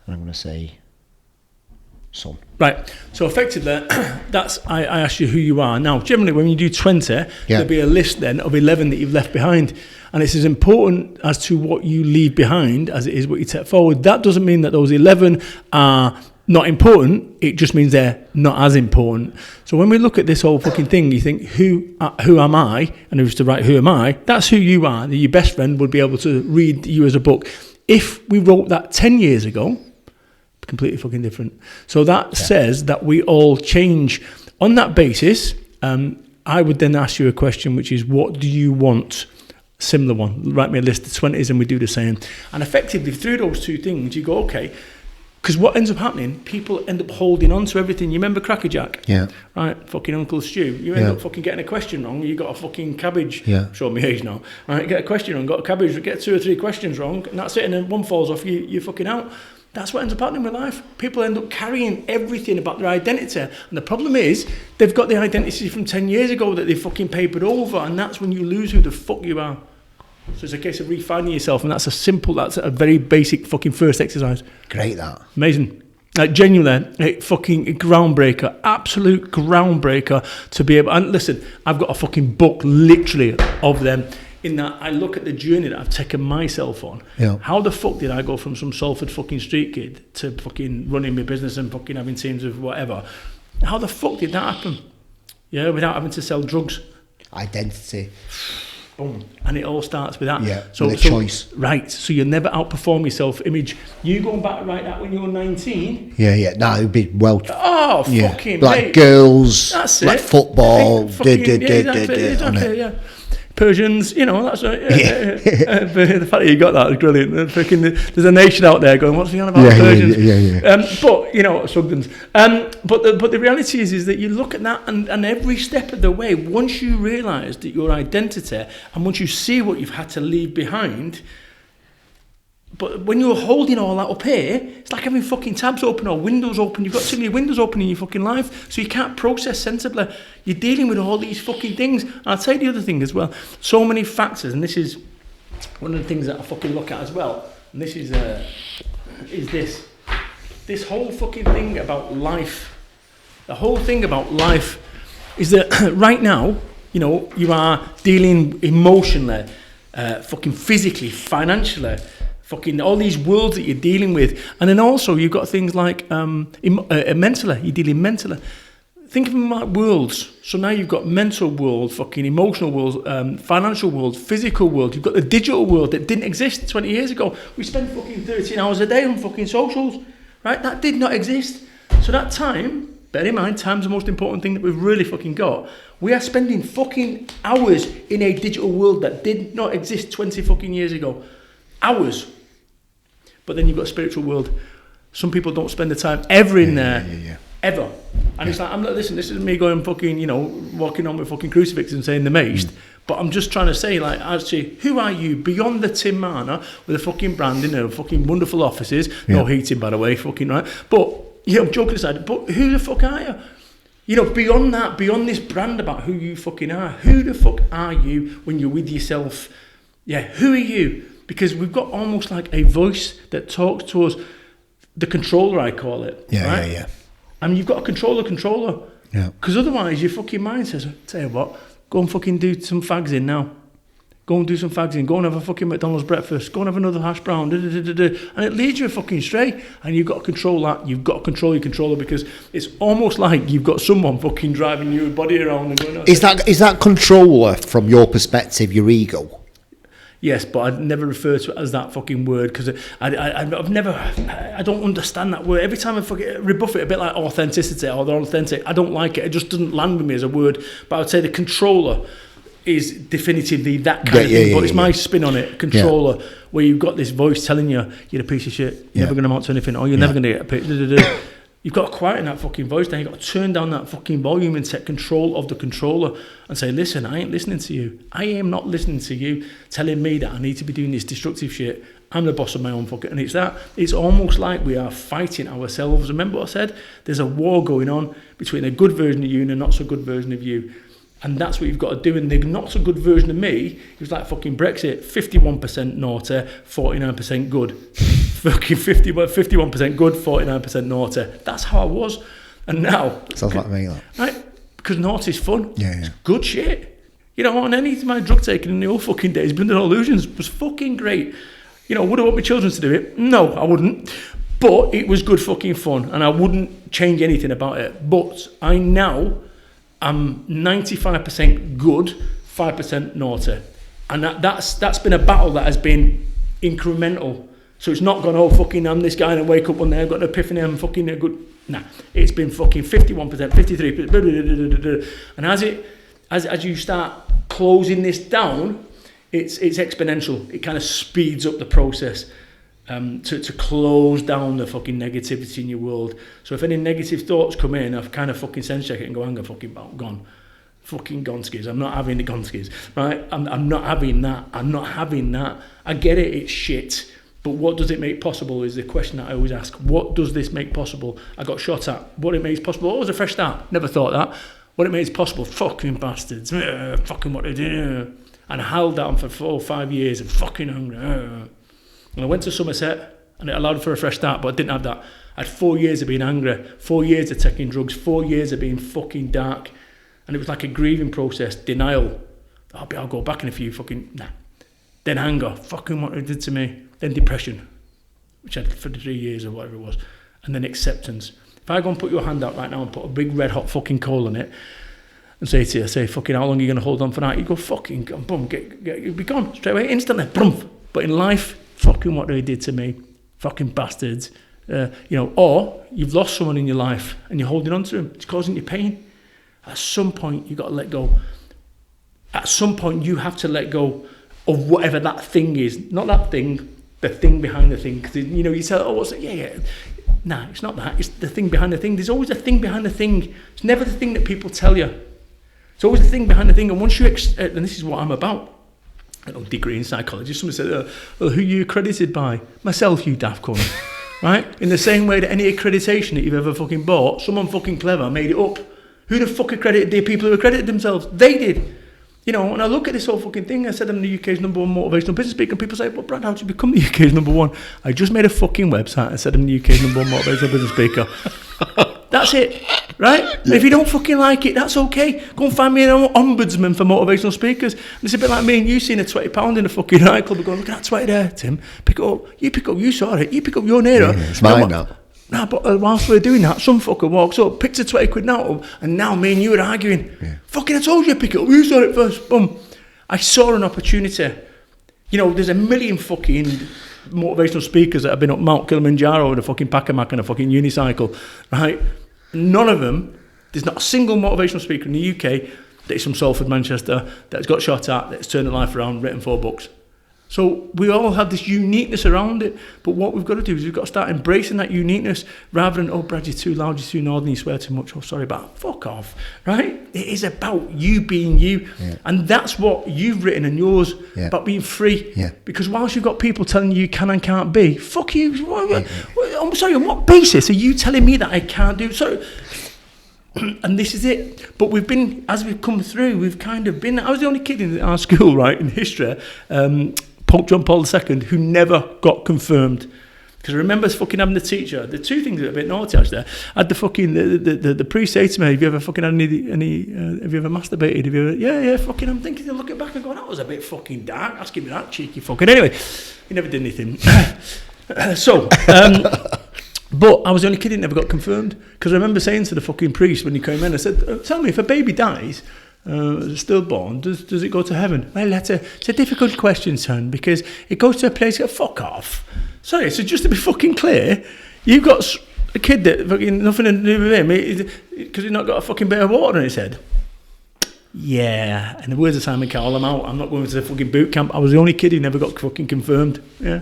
I'm going to say son. Right, so effectively, that's I asked you who you are. Now, generally, when you do 20, there'll be a list then of 11 that you've left behind. And it's as important as to what you leave behind as it is what you take forward. That doesn't mean that those 11 are not important. It just means they're not as important. So when we look at this whole fucking thing, you think, who am I? And if it's to write who am I, that's who you are. Your best friend would be able to read you as a book. If we wrote that 10 years ago, completely fucking different. So that says that we all change. On that basis, I would then ask you a question, which is, what do you want? Similar one. Write me a list of 20s and we do the same. And effectively, through those 2 things, you go, okay, because what ends up happening, people end up holding on to everything. You remember Cracker Jack? Yeah. Right, fucking Uncle Stu. You end up fucking getting a question wrong. You got a fucking cabbage. Yeah. Show me age now. Right, get a question wrong, got a cabbage, get 2 or 3 questions wrong, and that's it, and then one falls off, you're fucking out. That's what ends up happening with life. People end up carrying everything about their identity. And the problem is, they've got the identity from 10 years ago that they fucking papered over, and that's when you lose who the fuck you are. So it's a case of refining yourself, and that's a very basic fucking first exercise. Great, that. Amazing. Genuinely, a fucking groundbreaker, absolute groundbreaker to be able, and listen, I've got a fucking book literally of them, in that I look at the journey that I've taken myself on. Yeah. How the fuck did I go from some Salford fucking street kid to fucking running my business and fucking having teams of whatever? How the fuck did that happen? Yeah, without having to sell drugs. Identity. Boom. And it all starts with that. Yeah, with a choice. Right. So you'll never outperform your self-image. You going back to write that when you were 19? Yeah. No, it would be well. Oh, fucking like mate. girls, That's like it. fufootball. Exactly, yeah. Persians, that's right. The fact that you got that is brilliant. There's a nation out there going, what's he on about Persians? But, Sugdens. But the reality is that you look at that and every step of the way, once you realise that your identity and once you see what you've had to leave behind, but when you're holding all that up here, it's like having fucking tabs open or windows open. You've got too many windows open in your fucking life, so you can't process sensibly. You're dealing with all these fucking things. And I'll tell you the other thing as well. So many factors, and this is one of the things that I fucking look at as well. And this is this whole fucking thing about life. The whole thing about life is that right now, you are dealing emotionally, fucking physically, financially, fucking all these worlds that you're dealing with. And then also you've got things like mentally, you're dealing mentally. Think of them like worlds. So now you've got mental world, fucking emotional world, financial world, physical world. You've got the digital world that didn't exist 20 years ago. We spend fucking 13 hours a day on fucking socials, right? That did not exist. So that time, bear in mind, time's the most important thing that we've really fucking got. We are spending fucking hours in a digital world that did not exist 20 fucking years ago. Hours. But then you've got a spiritual world. Some people don't spend the time ever in there. Ever. And it's like, I'm not, listen, this is me going fucking, walking on with fucking crucifix and saying the mace. But I'm just trying to say, like, actually, who are you beyond the Tim Marner with a fucking branding and fucking wonderful offices? No heating, by the way, fucking right. But, I'm joking aside, but who the fuck are you? Beyond that, beyond this brand about who you fucking are, who the fuck are you when you're with yourself? Yeah, who are you? Because we've got almost like a voice that talks to us, the controller, I call it. Yeah. And you've got a controller. Yeah. Because otherwise your fucking mind says, tell you what, go and fucking do some fags in now. Go and do some fags in. Go and have a fucking McDonald's breakfast. Go and have another hash brown. And it leads you fucking straight. And you've got to control that. You've got to control your controller because it's almost like you've got someone fucking driving your body around and going. Is that controller from your perspective your ego? Yes, but I'd never refer to it as that fucking word because I don't understand that word. Every time I fucking rebuff it, a bit like authenticity or they're authentic, I don't like it. It just doesn't land with me as a word. But I would say the controller is definitively that kind of thing. But it's my spin on it, controller, where you've got this voice telling you you're a piece of shit, you're never going to amount to anything, or you're never going to get a pitch. You've got to quieten that fucking voice down. You've got to turn down that fucking volume and take control of the controller and say, listen, I ain't listening to you. I am not listening to you telling me that I need to be doing this destructive shit. I'm the boss of my own fucking... And it's almost like we are fighting ourselves. Remember what I said? There's a war going on between a good version of you and a not so good version of you. And that's what you've got to do. And the not so good version of me, it was like fucking Brexit, 51% naughty, 49% good. Fucking 51% good, 49% naughty. That's how I was. And now... Sounds like me, that. Right? Because naughty's fun. Yeah. It's good shit. On any of my drug taking in the old fucking days, Blended Illusions was fucking great. Would I want my children to do it? No, I wouldn't. But it was good fucking fun. And I wouldn't change anything about it. But I now... I'm 95% good, 5% naughty. And that's been a battle that has been incremental. So it's not gone, fucking, I'm this guy and I wake up one day, I've got an epiphany, I'm fucking a good... Nah, it's been fucking 51%, 53%, and as you start closing this down, it's exponential. It kind of speeds up the process to close down the fucking negativity in your world. So if any negative thoughts come in, I've kind of fucking sense check it and go, hang on, fucking gone. Fucking gonskis. I'm not having the gonskis, right? I'm not having that. I'm not having that. I get it, it's shit. But what does it make possible is the question that I always ask. What does this make possible? I got shot at. What it makes possible? Oh, it was a fresh start. Never thought that. What it makes possible? Fucking bastards. Fucking what they do. And I held down for 4 or 5 years and fucking hungry. And I went to Somerset and it allowed for a fresh start, but I didn't have that. I had 4 years of being angry, 4 years of taking drugs, 4 years of being fucking dark. And it was like a grieving process, denial. I'll go back in a few fucking... Nah. Then anger, fucking what it did to me. Then depression, which I had for 3 years or whatever it was. And then acceptance. If I go and put your hand out right now and put a big red hot fucking coal on it, and say to you, fucking, how long are you going to hold on for that? You go, fucking, boom, be gone straight away, instantly, boom. But in life, fucking what they did to me, fucking bastards. Or you've lost someone in your life and you're holding on to them. It's causing you pain. At some point, you've got to let go. At some point, you have to let go of whatever that thing is. Not that thing, the thing behind the thing. Because, you say, oh, what's it? Yeah. Nah, it's not that. It's the thing behind the thing. There's always a thing behind the thing. It's never the thing that people tell you. It's always the thing behind the thing. And once you, and this is what I'm about, degree in psychology, someone said, who are you accredited by? Myself, you daft cunt. Right? In the same way that any accreditation that you've ever fucking bought, someone fucking clever made it up. Who the fuck accredited the people who accredited themselves? They did. When I look at this whole fucking thing, I said I'm the UK's number one motivational business speaker, and people say, well, Brad, how did you become the UK's number one? I just made a fucking website and said I'm the UK's number one motivational business speaker. That's it, right? Yeah. If you don't fucking like it, that's okay. Go and find me an ombudsman for motivational speakers. And it's a bit like me and you seeing a £20 in a fucking nightclub and going, look at that 20 there, Tim. Pick it up. You pick up, you saw it. You pick up your naira. Yeah, it's mine now. Nah, but whilst we're doing that, some fucker walks up, picks a 20 quid note up, and now me and you are arguing. Yeah. Fucking, I told you to pick it up. You saw it first. Boom. I saw an opportunity. There's a million fucking motivational speakers that have been up Mount Kilimanjaro with a fucking Pacamac and a fucking unicycle, right? None of them, there's not a single motivational speaker in the UK that is from Salford, Manchester, that's got shot at, that's turned their life around, written 4 books. So we all have this uniqueness around it, but what we've got to do is we've got to start embracing that uniqueness rather than, oh, Brad, you're too loud, you're too northern, you swear too much, oh, sorry about that. Fuck off, right? It is about you being you. Yeah. And that's what you've written in yours, about being free. Yeah. Because whilst you've got people telling you can and can't be, fuck you. I'm sorry, on what basis are you telling me that I can't do so? And this is it. But we've been, as we've come through, we've kind of been, I was the only kid in our school, right, in history, Pope John Paul II, who never got confirmed. Because I remember fucking having the teacher, the two things that are a bit naughty actually, I had the fucking, the priest say to me, have you ever fucking had any have you ever masturbated? Have you ever, yeah, fucking, I'm thinking, looking back and going, that was a bit fucking dark, asking me that cheeky fucking, anyway, he never did anything. But I was the only kid that never got confirmed. Because I remember saying to the fucking priest when he came in, I said, tell me, if a baby dies, stillborn, does it go to heaven? Well, it's a difficult question, son, because it goes to a place that, fuck off. Sorry, so just to be fucking clear, you've got a kid that fucking nothing to do with him because he's not got a fucking bit of water in his head. Yeah, and the words of Simon Cowell, I'm out. I'm not going to the fucking boot camp. I was the only kid who never got fucking confirmed. Yeah.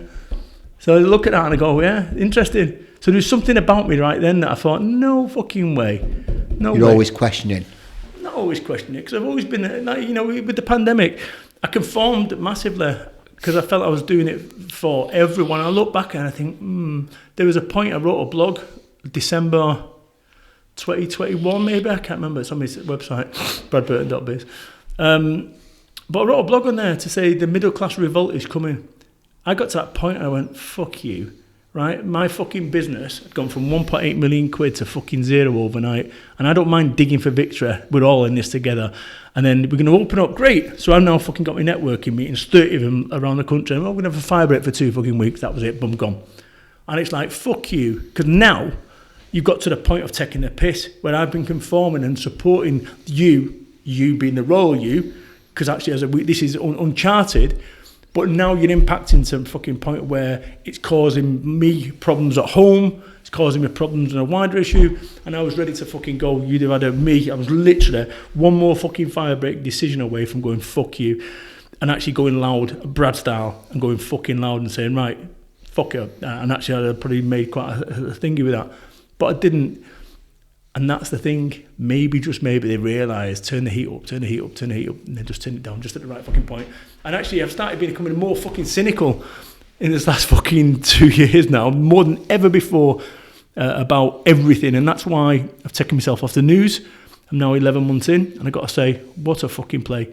So I look at that and I go, yeah, interesting. So there's something about me right then that I thought, no fucking way. No way. You're always questioning. Not always questioning it, because I've always been, with the pandemic, I conformed massively because I felt I was doing it for everyone. I look back and I think, there was a point I wrote a blog, December 2021 maybe, I can't remember, it's on my website, bradburton.biz. But I wrote a blog on there to say the middle class revolt is coming. I got to that point and I went, fuck you. Right, my fucking business had gone from 1.8 million quid to fucking zero overnight, and I don't mind digging for victory. We're all in this together, and then we're going to open up. Great. So I've now fucking got my networking meetings, 30 of them around the country. And we're going to have a fire break for 2 fucking weeks. That was it. Boom, gone. And it's like, fuck you, because now you've got to the point of taking the piss where I've been conforming and supporting you being the royal you, because actually this is uncharted. But now you're impacting to a fucking point where it's causing me problems at home, it's causing me problems in a wider issue, and I was ready to fucking go. You'd have had I was literally one more fucking fire break decision away from going, fuck you, and actually going loud, Brad style, and going fucking loud and saying, right, fuck you. And actually I'd probably made quite a thingy with that. But I didn't. And that's the thing, maybe, just maybe, they realise, turn the heat up, and then just turn it down, just at the right fucking point. And actually, I've started becoming more fucking cynical in this last fucking 2 years now, more than ever before, about everything. And that's why I've taken myself off the news. I'm now 11 months in, and I've got to say, what a fucking play.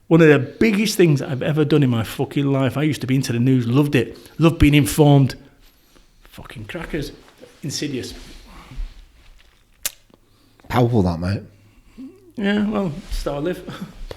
One of the biggest things that I've ever done in my fucking life. I used to be into the news, loved it, loved being informed. Fucking crackers. Insidious. Powerful, that, mate. Yeah, well, that's how I live.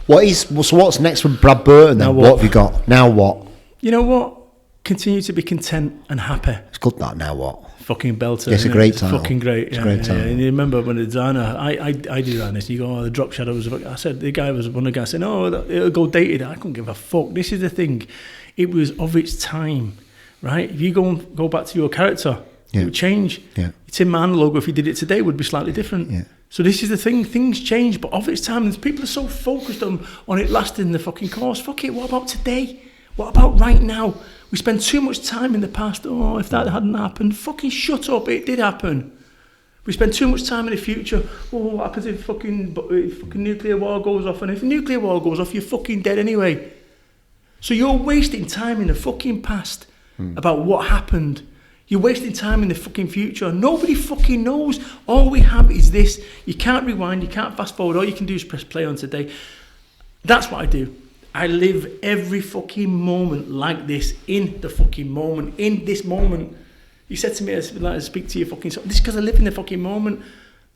So what's next with Brad Burton then? What have you got? Now what? You know what? continue to be content and happy. It's good that now, what? Fucking belter. Yeah, it's a great time. Fucking great. It's a great time. And you remember when the designer, I designed this, and you go, oh, the drop shadow was, I said, one of the guys said, no, it'll go dated. I couldn't give a fuck. This is the thing. It was of its time, right? If you go back to your character, it would change. Yeah. Tim Marner logo, if you did it today, would be slightly different. Yeah. So this is the thing. Things change, but of its time, and people are so focused on it lasting the fucking course. Fuck it, what about today? What about right now? We spend too much time in the past. Oh, if that hadn't happened, fucking shut up. It did happen. We spend too much time in the future. Oh, what happens if fucking nuclear war goes off? And if nuclear war goes off, you're fucking dead anyway. So you're wasting time in the fucking past about what happened. You're wasting time in the fucking future. Nobody fucking knows. All we have is this. You can't rewind. You can't fast forward. All you can do is press play on today. That's what I do. I live every fucking moment like this, in the fucking moment, in this moment. You said to me, I'd like to speak to you fucking... This is because I live in the fucking moment.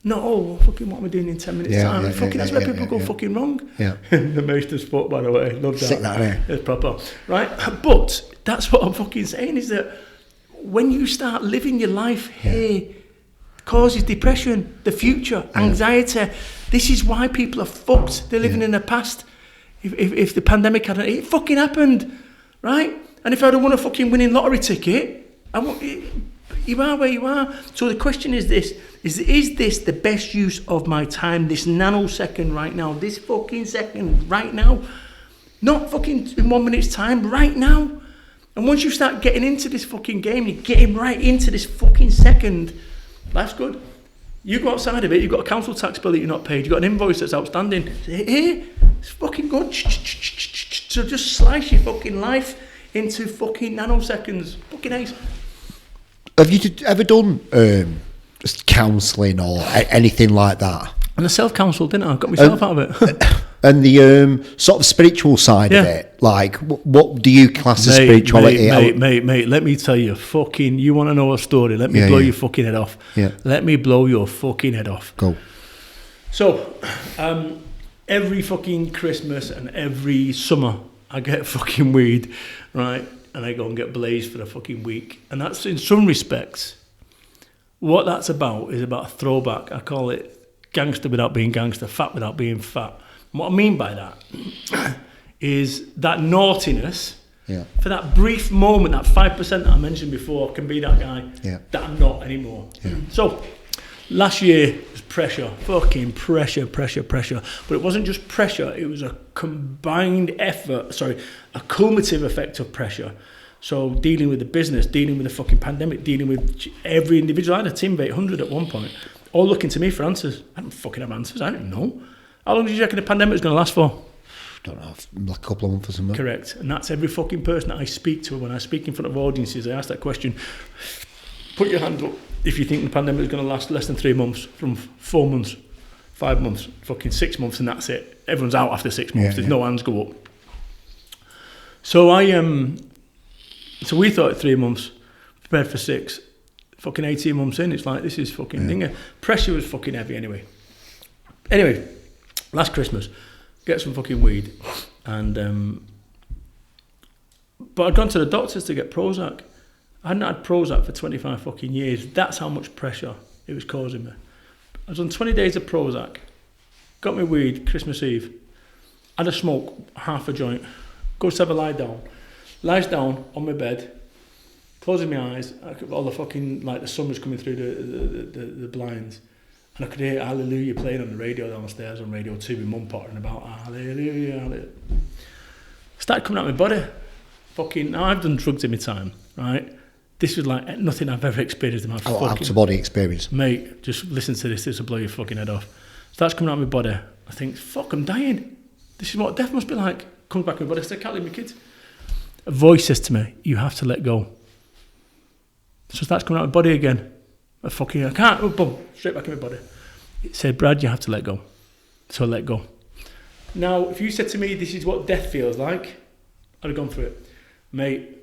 No, fucking what am I doing in 10 minutes time? That's where people go fucking wrong. Yeah. The Meister's foot, by the way. Love that. Sick that, eh? It's proper. Right? But that's what I'm fucking saying, is that when you start living your life here, causes depression, the future, anxiety. This is why people are fucked. They're living in the past. If the pandemic hadn't, it fucking happened, right? And if I'd have won a fucking winning lottery ticket, you are where you are. So the question is this: is this the best use of my time? This nanosecond right now, this fucking second right now, not fucking in 1 minute's time, right now. And once you start getting into this fucking game, you're getting right into this fucking second. Life's good. You go outside of it, you've got a council tax bill that you're not paid, you've got an invoice that's outstanding. Here, it's fucking good. So just slice your fucking life into fucking nanoseconds. Fucking ace. Have you ever done counselling or anything like that? And I self-counselled, didn't I? Got myself out of it. And the sort of spiritual side of it, like, what do you class as spirituality? Mate, let me tell you, fucking, you want to know a story? Let me blow your fucking head off. Yeah. Let me blow your fucking head off. Go. So, every fucking Christmas and every summer, I get fucking weed, right? And I go and get blazed for a fucking week. And that's, in some respects, what that's about is about a throwback. I call it gangster without being gangster, fat without being fat. And what I mean by that is that naughtiness, for that brief moment, that 5% that I mentioned before, can be that guy that I'm not anymore. Yeah. So, last year was pressure, fucking pressure. But it wasn't just pressure, it was a combined effort, a cumulative effect of pressure. So dealing with the business, dealing with the fucking pandemic, dealing with every individual. I had a team of 800 at one point, all looking to me for answers. I don't fucking have answers, I don't know. How long do you reckon the pandemic is going to last for? Don't know, like a couple of months or something. Correct. And that's every fucking person that I speak to. When I speak in front of audiences, I ask that question. Put your hand up if you think the pandemic is going to last less than 3 months, from 4 months, 5 months, fucking 6 months, and that's it. Everyone's out after 6 months. There's no hands go up. So so we thought 3 months, prepared for 6. Fucking 18 months in, it's like, this is fucking dinger. Pressure was fucking heavy anyway. Anyway, last Christmas, get some fucking weed, and but I'd gone to the doctors to get Prozac. I hadn't had Prozac for 25 fucking years. That's how much pressure it was causing me. I was on 20 days of Prozac, got my weed Christmas Eve, had a smoke, half a joint, goes to have a lies down on my bed, closing my eyes, all the fucking, like, the sun was coming through the blinds, and I could hear Hallelujah playing on the radio downstairs on Radio 2, with Mum pottering about, Hallelujah, Hallelujah. Started coming out of my body. Fucking, now I've done drugs in my time, right? This was like nothing I've ever experienced in my fucking... out-of-body experience. Mate, just listen to this will blow your fucking head off. Starts coming out of my body. I think, fuck, I'm dying. This is what death must be like. Comes back in my body. I said, I can't leave my kids. A voice says to me, you have to let go. So it starts coming out of my body again. I can't, oh, boom, straight back in my body. It said, Brad, you have to let go. So I let go. Now, if you said to me, this is what death feels like, I'd have gone for it. Mate,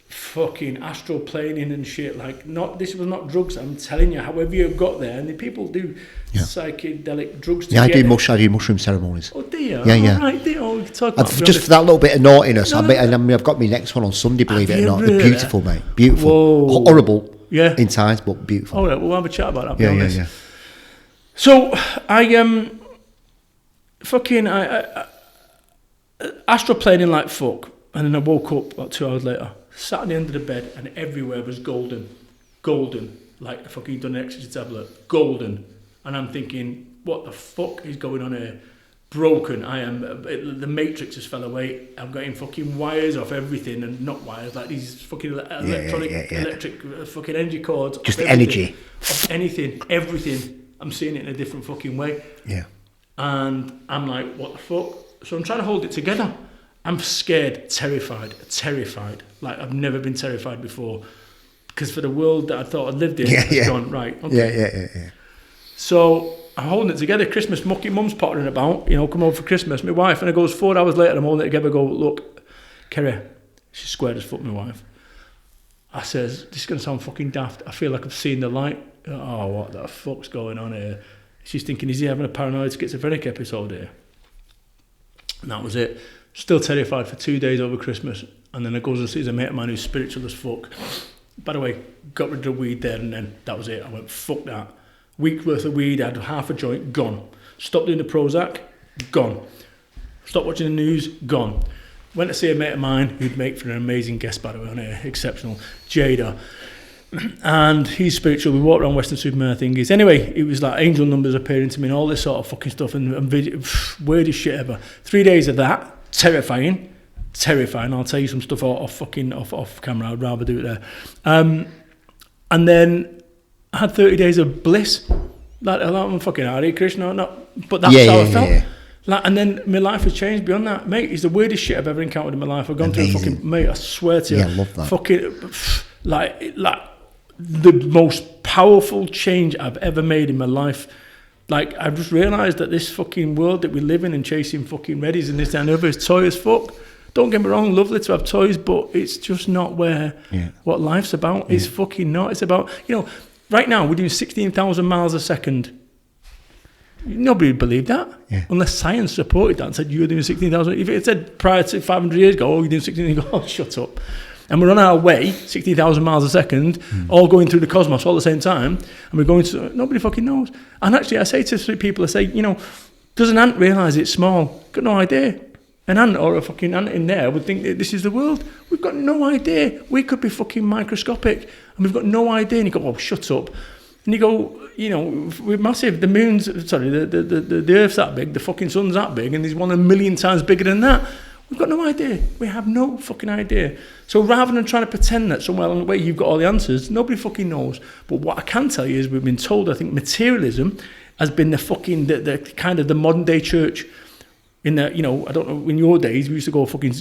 fucking astral planing and shit. Like, this was not drugs. I'm telling you, however you got there, and the people do psychedelic drugs. I do mushroom ceremonies. Oh dear. Yeah. Right, dear. We can talk about just for that little bit of naughtiness. I've got my next one on Sunday. Believe it or not, they're beautiful, mate. Beautiful. Whoa. Horrible. Yeah. In times, but beautiful. All right, we'll have a chat about that. Yeah. So I astral planing like fuck, and then I woke up about 2 hours later, sat at the end of the bed, and everywhere was golden, like I fucking done an ecstasy tablet, golden, and I'm thinking, what the fuck is going on here? Broken. I am. The matrix has fell away. I'm getting fucking wires off everything, and not wires, like these fucking electric fucking energy cords. Just energy. Of anything, everything. I'm seeing it in a different fucking way. Yeah. And I'm like, what the fuck? So I'm trying to hold it together. I'm scared, terrified. Like I've never been terrified before. Because for the world that I thought I'd lived in, it's gone, right, okay. Yeah. So I'm holding it together. Christmas, mucky mum's pottering about, come over for Christmas. My wife, and it goes 4 hours later, I'm holding it together, go, look, Kerry, she's squared as fuck, my wife. I says, this is going to sound fucking daft. I feel like I've seen the light. Oh, what the fuck's going on here? She's thinking, is he having a paranoid schizophrenic episode here? And that was it. Still terrified for 2 days over Christmas. And then I goes and sees a mate of mine who's spiritual as fuck. By the way, got rid of the weed there, and then that was it. I went, fuck that. Week worth of weed, I had half a joint, gone. Stopped doing the Prozac, gone. Stopped watching the news, gone. Went to see a mate of mine who'd make for an amazing guest, by the way, on here, exceptional, Jada. And he's spiritual. We walked around Western Superman thingies. Anyway, it was like angel numbers appearing to me and all this sort of fucking stuff, and weirdest shit ever. 3 days of that, terrifying. I'll tell you some stuff off camera. I'd rather do it there. And then I had 30 days of bliss. Like I'm fucking Hare Krishna, not. But that's how I felt. Yeah. Like, and then my life has changed beyond that, mate. It's the weirdest shit I've ever encountered in my life. I've gone through fucking, mate. I swear to you, I love that. Fucking, like the most powerful change I've ever made in my life. Like, I've just realised that this fucking world that we live in and chasing fucking Reddies and this and other is toy as fuck. Don't get me wrong, lovely to have toys, but it's just not what life's about. It's fucking not. It's about, right now we're doing 16,000 miles a second. Nobody would believe that, unless science supported that and said you're doing 16,000. If it said prior to 500 years ago, you're doing 16,000, you go, oh, shut up. And we're on our way, 60,000 miles a second, all going through the cosmos all at the same time, and we're going to, nobody fucking knows. And actually, I say to people, I say, does an ant realise it's small? Got no idea. An ant or a fucking ant in there would think that this is the world. We've got no idea. We could be fucking microscopic, and we've got no idea. And you go, oh, shut up. And you go, we're massive. The the Earth's that big, the fucking sun's that big, and there's 1 million times bigger than that. We've got no idea. We have no fucking idea. So rather than trying to pretend that somewhere along the way you've got all the answers, nobody fucking knows. But what I can tell you is we've been told, I think materialism has been the fucking, the kind of the modern day church. In the, I don't know, in your days, we used to go fucking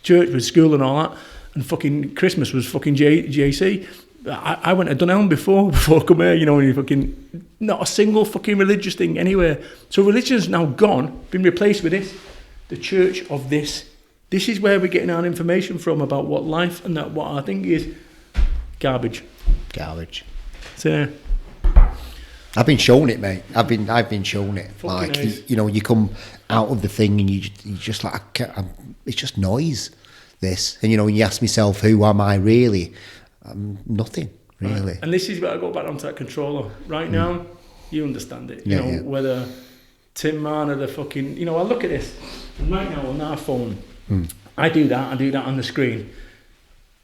church with school and all that, and fucking Christmas was fucking JC. I went to Dunelm before I come here, and you fucking, not a single fucking religious thing anywhere. So religion's now gone, been replaced with this, the church of this. This is where we're getting our information from about what life and that what I think is garbage. So I've been shown it, mate. I've been shown it. Fucking like nice. you come out of the thing and you just like it's just noise. This, and you ask myself, who am I really? Nothing really. Right. And this is where I go back onto that controller. Right now, you understand it. Whether Tim Marner, the fucking, I look at this, and right now on our phone, I do that on the screen.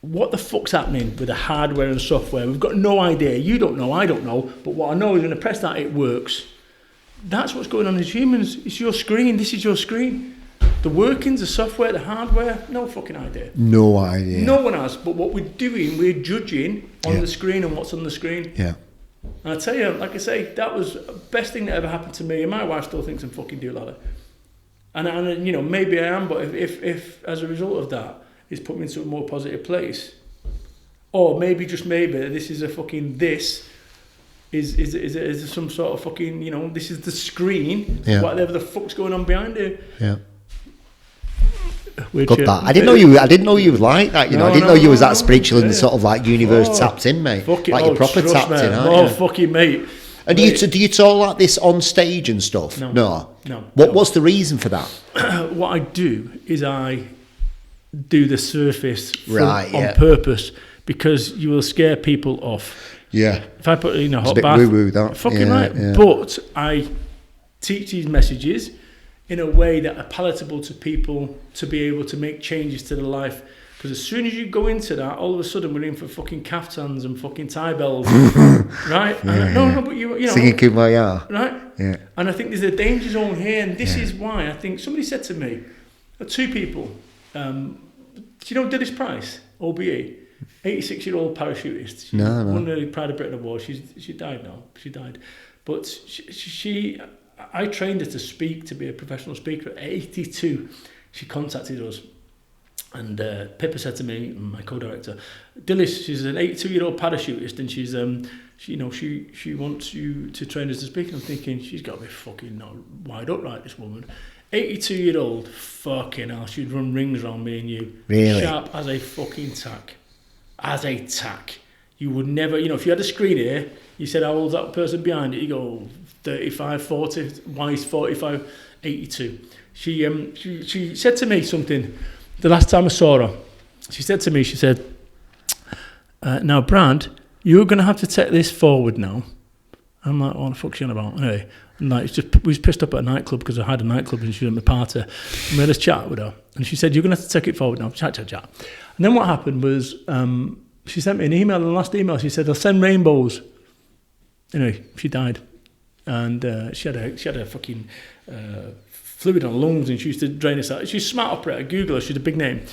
What the fuck's happening with the hardware and software? We've got no idea. You don't know, I don't know. But what I know is when I press that, it works. That's what's going on as humans. It's your screen. This is your screen. The workings, the software, the hardware, no fucking idea. No idea. No one has. But what we're doing, we're judging on the screen and what's on the screen. Yeah. And I tell you, like I say, that was the best thing that ever happened to me. And my wife still thinks I'm fucking doolally. And maybe I am, but if as a result of that, it's put me into a more positive place. Or maybe, just maybe, this is a fucking, this is some sort of fucking, this is the screen, whatever the fuck's going on behind it. Yeah. Which, Got that. I didn't know you were like that. You know, I didn't know you was that spiritual and sort of like universe tapped in, mate. Fuck it, like you're proper tapped mate. in, aren't you? Fucking mate. And do you talk like this on stage and stuff? No. What's the reason for that? What I do is I do the surface on purpose, because you will scare people off. Yeah. If I put in a hot bit bath, woo-woo, that. fucking right. Yeah. But I teach these messages in a way that are palatable to people to be able to make changes to their life. Because as soon as you go into that, all of a sudden we're in for fucking kaftans and fucking tie bells, right? But you know, singing Kumbaya, right? Yeah. And I think there's a danger zone here, and this is why I think somebody said to me, two people, do you know Dilys Price, OBE, 86-year-old parachutist? She won the Pride of Britain award. She died now. She died, but I trained her to speak, to be a professional speaker. At 82, she contacted us. And Pippa said to me, my co-director, Dilys, she's an 82-year-old parachutist, and she's she wants you to train us to speak. And I'm thinking, she's got to be fucking not wide up, right, this woman. 82-year-old, fucking hell, she'd run rings around me and you. Really? Sharp as a fucking tack. As a tack. You would never, if you had a screen here, you said, how old's that person behind it? You go, 35, 40, wise 45, 82. She said to me something. The last time I saw her, she said to me, now, Brad, you're going to have to take this forward now. I'm like, what the fuck's she on about? Anyway, and like, we was pissed up at a nightclub because I had a nightclub and she was at my party. And we had a chat with her. And she said, you're going to have to take it forward now. Chat. And then what happened was she sent me an email. And the last email, she said, I'll send rainbows. Anyway, she died. And she had a fucking... fluid on her lungs, and she used to drain this out. She's a smart operator. Google her. She's a big name.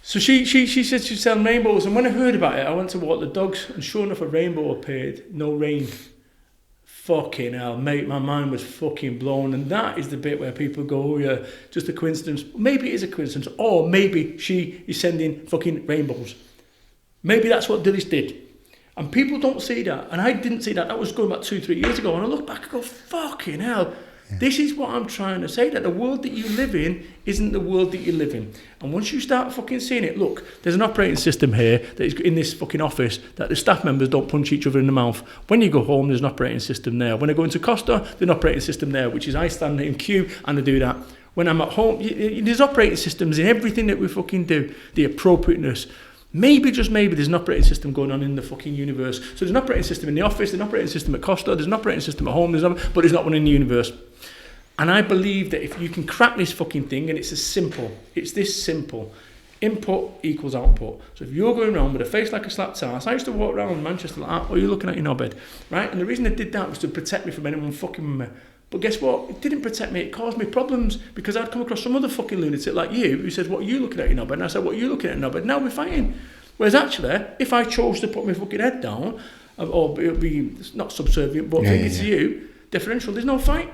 So she said she'd sell rainbows, and when I heard about it, I went to walk the dogs, and sure enough, a rainbow appeared. No rain. Fucking hell, mate, my mind was fucking blown. And that is the bit where people go, oh yeah, just a coincidence. Maybe it is a coincidence, or maybe she is sending fucking rainbows. Maybe that's what Dilys did. And people don't see that, and I didn't see that. That was going back 2-3 years ago, and I look back and go, fucking hell. Yeah. This is what I'm trying to say, that the world that you live in isn't the world that you live in. And once you start fucking seeing it, look, there's an operating system here that is in this fucking office that the staff members don't punch each other in the mouth. When you go home, there's an operating system there. When I go into Costa, there's an operating system there, which is I stand in queue and I do that. When I'm at home, there's operating systems in everything that we fucking do. The appropriateness. Maybe, just maybe, there's an operating system going on in the fucking universe. So there's an operating system in the office, there's an operating system at Costa, there's an operating system at home, but there's not one in the universe. And I believe that if you can crack this fucking thing, and it's this simple, input equals output. So if you're going around with a face like a slapped ass, I used to walk around in Manchester like that, or you're looking at your knobhead, right? And the reason I did that was to protect me from anyone fucking with me. But guess what? It didn't protect me, it caused me problems, because I'd come across some other fucking lunatic like you, who says, what are you looking at your knobhead? And I said, what are you looking at your knobhead? Now we're fighting. Whereas actually, if I chose to put my fucking head down, or be not subservient, but think it's you, differential, there's no fight.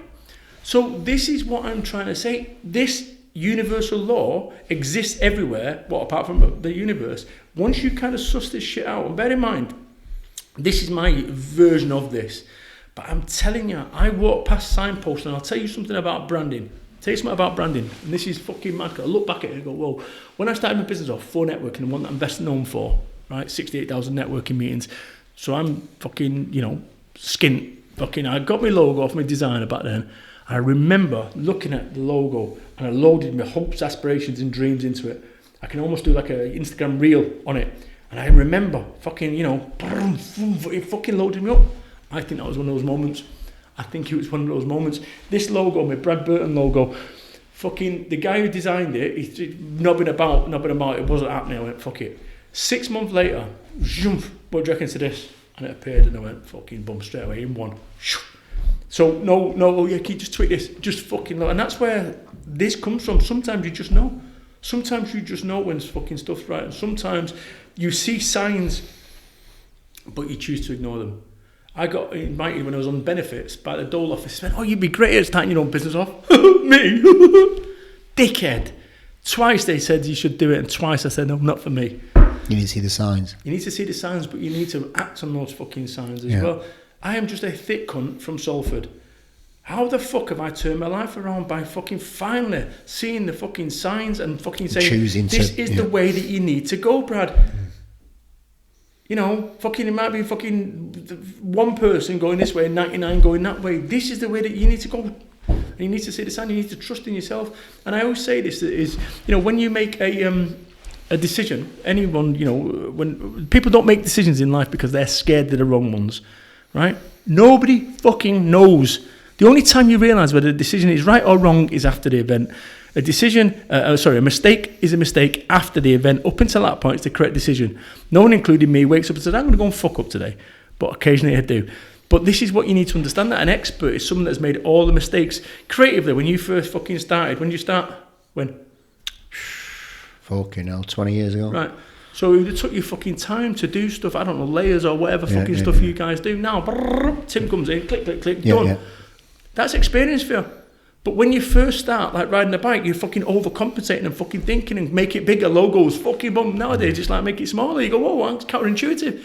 So this is what I'm trying to say. This universal law exists everywhere, apart from the universe. Once you kind of suss this shit out, and bear in mind, this is my version of this, but I'm telling you, I walk past signposts, and I'll tell you something about branding. And this is fucking mad. I look back at it and go, whoa. When I started my business off, for networking, the one that I'm best known for, right, 68,000 networking meetings. So I'm fucking, skint. Fucking, I got my logo off my designer back then. I remember looking at the logo, and I loaded my hopes, aspirations and dreams into it. I can almost do like an Instagram reel on it. And I remember fucking, it fucking loaded me up. I think that was one of those moments. This logo, my Brad Burton logo, fucking the guy who designed it, he's knobbing about, it wasn't happening. I went, fuck it. 6 months later, what do you reckon to this? And it appeared, and I went, fucking boom, straight away in one. So just tweet this, just fucking look. And that's where this comes from. Sometimes you just know. Sometimes you just know when fucking stuff's right. And sometimes you see signs, but you choose to ignore them. I got invited when I was on benefits by the Dole office. They went, oh, you'd be great at starting your own business off. Me? Dickhead. Twice they said you should do it, and twice I said, no, not for me. You need to see the signs. You need to see the signs, but you need to act on those fucking signs as well. I am just a thick cunt from Salford. How the fuck have I turned my life around by fucking finally seeing the fucking signs and fucking saying, this is the way that you need to go, Brad. You know, fucking, it might be fucking one person going this way and 99 going that way. This is the way that you need to go. And you need to see the sign, you need to trust in yourself. And I always say this, is, you know, when you make a decision, anyone, you know, when people don't make decisions in life because they're scared they're the wrong ones, right? Nobody fucking knows. The only time you realise whether the decision is right or wrong is after the event. A mistake is a mistake after the event. Up until that point, it's the correct decision. No one, including me, wakes up and says, I'm going to go and fuck up today. But occasionally I do. But this is what you need to understand, that an expert is someone that's made all the mistakes. Creatively, when you first fucking started, when? Fucking hell, 20 years ago. Right. So it took you fucking time to do stuff, I don't know, layers or whatever stuff you guys do. Now, Tim comes in, click, click, click, done. Yeah. That's experience for you. But when you first start, like riding a bike, you're fucking overcompensating and fucking thinking and make it bigger, logos, fucking bum. Nowadays, just like make it smaller. You go, whoa, that's counterintuitive.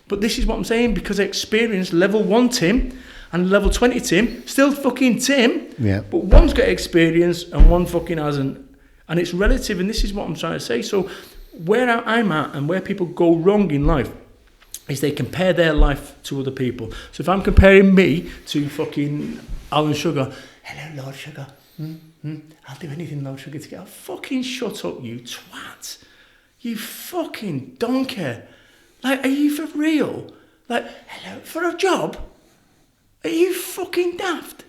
But this is what I'm saying, because experience, level 1 Tim and level 20 Tim, still fucking Tim. Yeah. But one's got experience and one fucking hasn't. And it's relative, and this is what I'm trying to say. So where I'm at and where people go wrong in life is they compare their life to other people. So if I'm comparing me to fucking Alan Sugar, hello, Lord Sugar. I'll do anything, Lord Sugar, to get out. Fucking shut up, you twat. You fucking donkey. Like, are you for real? Like, hello, for a job? Are you fucking daft?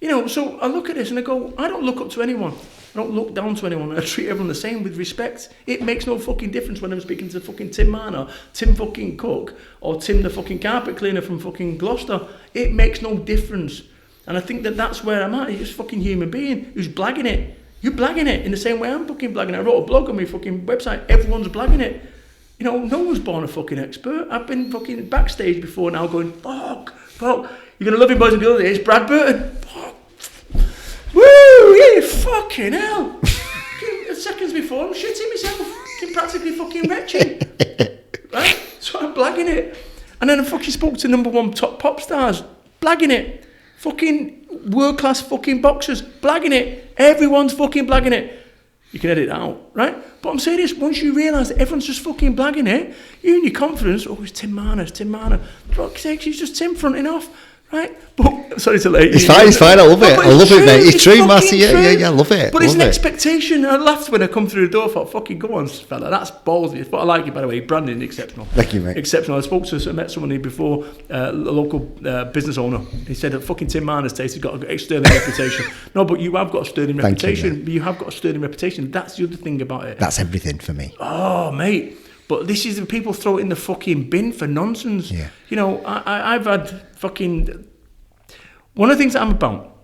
You know, so I look at this and I go, I don't look up to anyone. I don't look down to anyone. I treat everyone the same with respect. It makes no fucking difference when I'm speaking to fucking Tim Marner, Tim fucking Cook, or Tim the fucking carpet cleaner from fucking Gloucester. It makes no difference. And I think that that's where I'm at. You're just a fucking human being who's blagging it. You're blagging it in the same way I'm fucking blagging it. I wrote a blog on my fucking website. Everyone's blagging it. You know, no one's born a fucking expert. I've been fucking backstage before now going, fuck. You're going to love him, boys and girls. It's Brad Burton. Fuck. Woo, yeah, fucking hell. Seconds before, I'm shitting myself. I'm practically fucking retching. Right? So I'm blagging it. And then I fucking spoke to number 1 top pop stars. Blagging it. Fucking world-class fucking boxers. Blagging it. Everyone's fucking blagging it. You can edit it out, right? But I'm saying this, once you realise that everyone's just fucking blagging it, you and your confidence, oh, it's Tim Marner. For fuck's sake, he's just Tim fronting off, right? But, sorry to let you... It's fine, I love it. I love it, mate. It's true, Massey. Yeah, I love it. But it's an expectation. I laughed when I come through the door, I thought, fucking go on, fella, that's ballsy. But I like you, by the way, branding, exceptional. Thank you, mate. Exceptional. I met someone here before, a local business owner. He said that fucking Tim Marner's taste has got a sterling reputation. No, but you have got a sterling reputation. You have got a sterling reputation. That's the other thing about it. That's everything for me. Oh, mate. But this is the people throw it in the fucking bin for nonsense. Yeah. You know, I've had fucking... One of the things that I'm about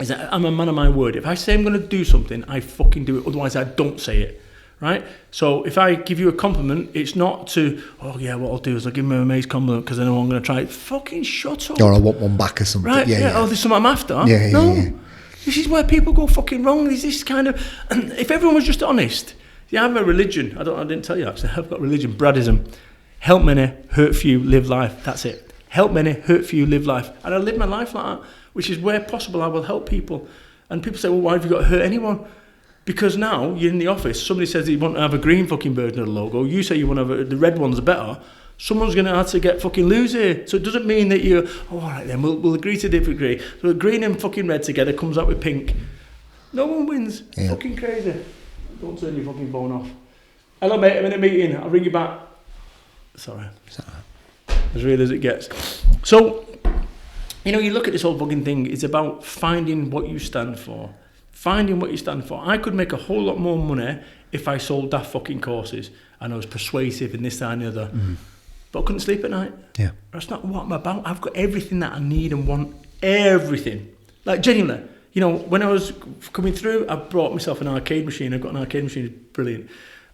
is that I'm a man of my word. If I say I'm going to do something, I fucking do it. Otherwise, I don't say it, right? So if I give you a compliment, it's not to, oh yeah, what I'll do is I'll give him an amazing compliment because I know I'm going to try it. Fucking shut up. Or I want one back or something. Right, yeah. Oh, there's something I'm after. Yeah. This is where people go fucking wrong. There's this kind of... And if everyone was just honest... Yeah, I have a religion. I didn't tell you actually. I've got religion, Bradism. Help many, hurt few, live life. That's it. Help many, hurt few, live life. And I live my life like that, which is where possible I will help people. And people say, well, why have you got to hurt anyone? Because now you're in the office, somebody says you want to have a green fucking version of the logo, you say you want to have the red ones are better, someone's going to have to get fucking loose here. So it doesn't mean that you're, oh, all right then, we'll agree to disagree. So green and fucking red together comes out with pink. No one wins. Yeah. Fucking crazy. Don't turn your fucking phone off. Hello mate, I'm in a meeting, I'll ring you back. Sorry. As real as it gets. So, you know, you look at this whole fucking thing, it's about finding what you stand for. Finding what you stand for. I could make a whole lot more money if I sold that fucking courses and I was persuasive and this, that and the other. Mm. But I couldn't sleep at night. Yeah. That's not what I'm about. I've got everything that I need and want. Everything. Like, genuinely. You know, when I was coming through, I brought myself an arcade machine. I've got an arcade machine, brilliant.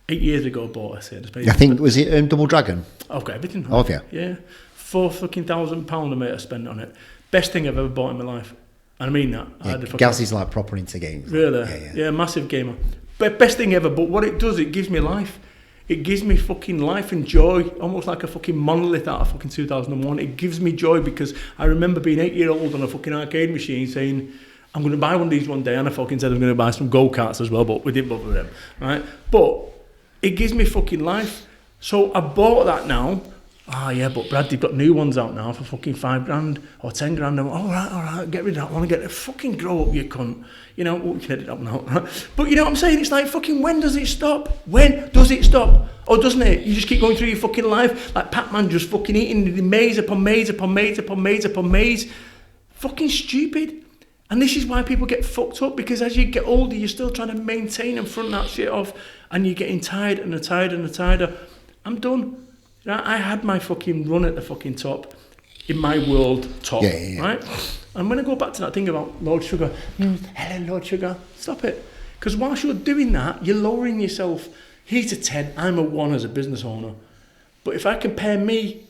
8 years ago, I bought it. I think, was it Double Dragon? I've got everything. Oh, have you? Yeah. £4,000 I spent on it. Best thing I've ever bought in my life. And I mean that. Yeah, Gazzy's like proper into games. Really? Yeah, massive gamer. But best thing ever. But what it does, it gives me life. It gives me fucking life and joy, almost like a fucking monolith out of fucking 2001. It gives me joy because I remember being 8-year-old on a fucking arcade machine saying, I'm going to buy one of these one day, and I fucking said I'm going to buy some go-karts as well, but we didn't bother with them, right? But it gives me fucking life. So I bought that now. Oh yeah, but Brad, they've got new ones out now for fucking $5,000 or $10,000. I'm like, all right, get rid of that one. Get the fucking grow up, you cunt. You know, we can edit up now, right? But you know what I'm saying? It's like, fucking, when does it stop? When does it stop? Or doesn't it? You just keep going through your fucking life like Pac-Man, just fucking eating maze upon maze upon maze upon maze upon maze. Fucking stupid. And this is why people get fucked up, because as you get older, you're still trying to maintain and front that shit off, and you're getting tired and tired and tired. I'm done. I had my fucking run at the fucking top, in my world top, right? And when I go back to that thing about Lord Sugar, hello Lord Sugar, stop it. Because whilst you're doing that, you're lowering yourself. He's a 10, I'm a 1 as a business owner. But if I compare me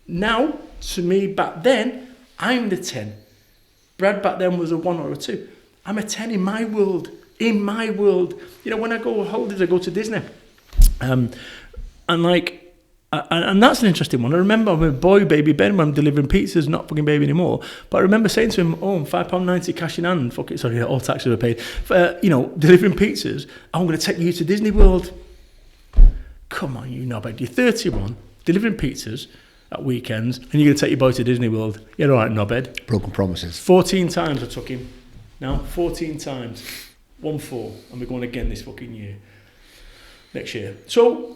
now to me back then, I'm the 10. Brad back then was a 1 or a 2. I'm a 10 in my world. In my world. You know, when I go on holidays, I go to Disney. And that's an interesting one. I remember I'm a boy, baby Ben, when I'm delivering pizzas, not fucking baby anymore. But I remember saying to him, £5.90 cash in hand, fuck it, sorry, all taxes were paid. Delivering pizzas, I'm going to take you to Disney World. Come on, you knobhead. You're 31, delivering pizzas at weekends, and you're going to take your boy to Disney World. You're all right, knobhead. Broken promises. 14 times I took him. Now, 14 times. 1-4. And we're going again this fucking year. Next year. So,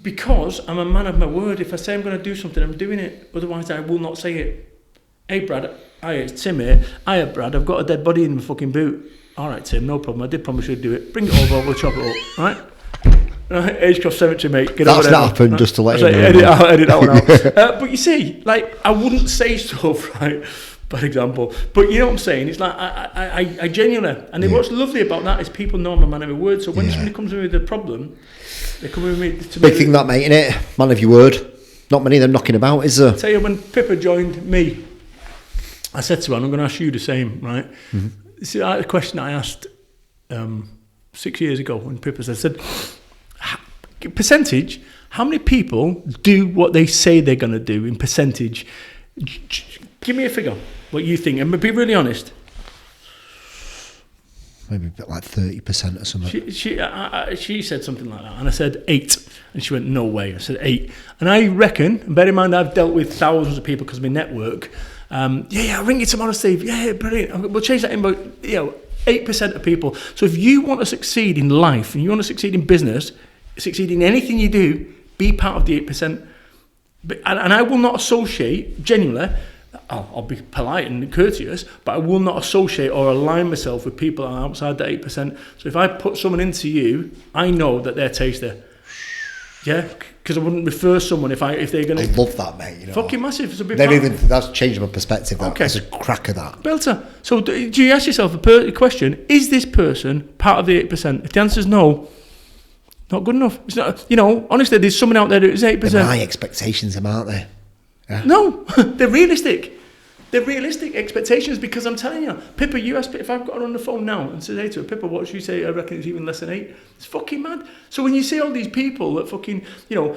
because I'm a man of my word, if I say I'm going to do something, I'm doing it. Otherwise, I will not say it. Hey, Brad. Hi, it's Tim here. Hiya, Brad. I've got a dead body in my fucking boot. All right, Tim, no problem. I did promise you'd do it. Bring it over, we'll chop it up, right? Right, Agecroft Cemetery, mate. Get That's over not happened, just to let you know. Edit that one out. But you see, like, I wouldn't say stuff, right? Bad example. But you know what I'm saying? It's like, I genuinely, and what's lovely about that is people know I'm a man of my word. So when somebody comes to me with a problem, they come with me to big thing that, mate, innit? Man of your word. Not many of them knocking about, is there? Tell you, when Pippa joined me, I said to her, I'm going to ask you the same, right? Mm-hmm. See, a question I asked 6 years ago when Pippa said, percentage, how many people do what they say they're going to do in percentage? Give me a figure, what you think, and be really honest. Maybe a bit like 30% or something. She said something like that, and I said 8, and she went, no way. I said 8, and I reckon, and bear in mind I've dealt with thousands of people because of my network. I'll ring you tomorrow, Steve. Yeah, brilliant. We'll change that in about 8% of people. So if you want to succeed in life and you want to succeed in business, succeed in anything you do, be part of the 8%. And I will not associate, genuinely, I'll be polite and courteous, but I will not associate or align myself with people that are outside the 8%. So if I put someone into you, I know that they're tasty. Yeah, because I wouldn't refer someone if they're going to. I love that, mate. You know, fucking massive. So that's changed my perspective. That's a crack of that. Belter. So do you ask yourself a question? Is this person part of the 8%? If the answer is no, not good enough. It's not. You know, honestly, there's someone out there that is 8%. They're high expectations, aren't they? Yeah. No, they're realistic. They're realistic expectations, because I'm telling you, Pippa, you ask, if I've got her on the phone now and say to her, Pippa, what should you say? I reckon it's even less than 8. It's fucking mad. So when you see all these people that fucking,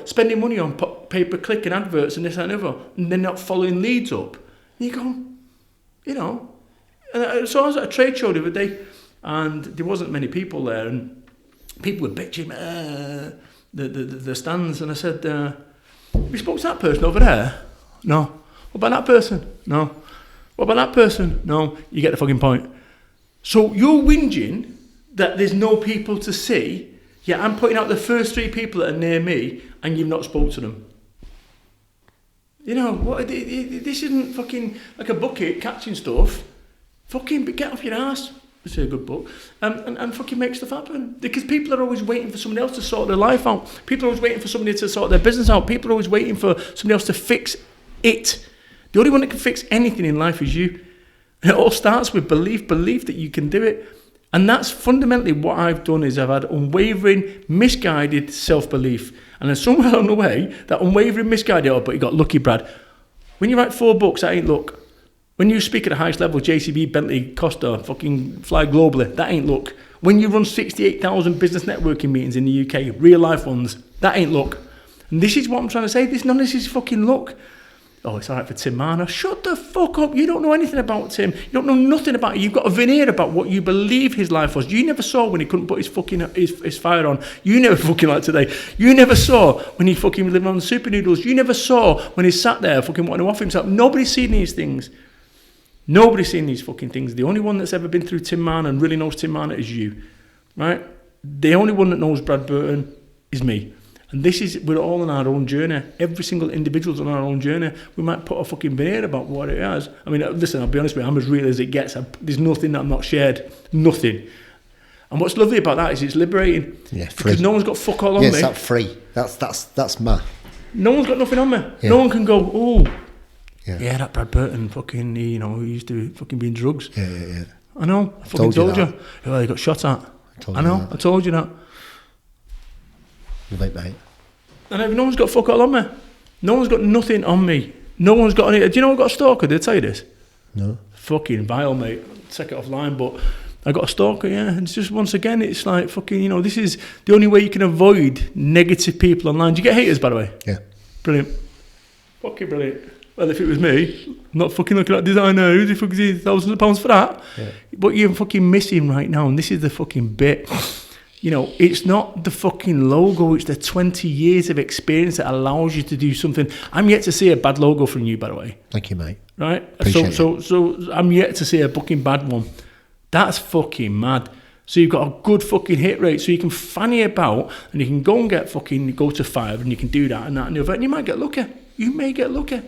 spending money on pay-per-click and adverts and this and other, and they're not following leads up, and you go, And so I was at a trade show the other day, and there wasn't many people there, and people were bitching the stands, and I said, we spoke to that person over there? No. What about that person? No. What about that person? No. You get the fucking point. So you're whinging that there's no people to see, yet I'm putting out the first 3 people that are near me, and you've not spoke to them. You know, this isn't fucking like a bucket catching stuff. Fucking get off your ass. It's a good book. And fucking make stuff happen. Because people are always waiting for somebody else to sort their life out. People are always waiting for somebody to sort their business out. People are always waiting for somebody else to fix it. The only one that can fix anything in life is you. And it all starts with belief that you can do it. And that's fundamentally what I've done, is I've had unwavering, misguided self-belief. And then somewhere along the way, that unwavering, misguided, but you got lucky, Brad. When you write 4 books, that ain't luck. When you speak at the highest level, JCB, Bentley, Costa, fucking fly globally, that ain't luck. When you run 68,000 business networking meetings in the UK, real life ones, That ain't luck. And this is what I'm trying to say. None of this is fucking luck. Oh, it's all right for Tim Marner. Shut the fuck up. You don't know anything about Tim. You don't know nothing about it. You've got a veneer about what you believe his life was. You never saw when he couldn't put his fucking his fire on. You never fucking like today. You never saw when he fucking lived on the super noodles. You never saw when he sat there fucking wanting to off himself. Nobody's seen these things. Nobody's seen these fucking things. The only one that's ever been through Tim Marner and really knows Tim Marner is you. Right? The only one that knows Brad Burton is me. And we're all on our own journey. Every single individual's on our own journey. We might put a fucking veneer about what it is. I mean, listen, I'll be honest with you, I'm as real as it gets. There's nothing that I'm not shared. Nothing. And what's lovely about that is it's liberating. Yeah, because no one's got fuck all on me. Yes, that's free. That's my... No one's got nothing on me. Yeah. No one can go, oh, yeah, that Brad Burton fucking, he used to fucking be in drugs. Yeah. I know. I fucking told you. Well, he got shot at. I know. I told you that. Right, mate. And no one's got fuck all on me. No one's got nothing on me. No one's got any. Do you know I got a stalker? Did I tell you this? No. Fucking vile, mate. Take it offline, but I got a stalker, yeah. And it's just, once again, it's like fucking, this is the only way you can avoid negative people online. Do you get haters, by the way? Yeah. Brilliant. Fucking brilliant. Well, if it was me, I'm not fucking looking at designer. Who's fucking thousands of pounds for that? Yeah. But you're fucking missing right now, and this is the fucking bit. It's not the fucking logo, it's the 20 years of experience that allows you to do something. I'm yet to see a bad logo from you, by the way. Thank you, mate. Right? So I'm yet to see a fucking bad one. That's fucking mad. So you've got a good fucking hit rate, so you can fanny about, and you can go and go to 5, and you can do that and that and the other, and you might get lucky. You may get lucky.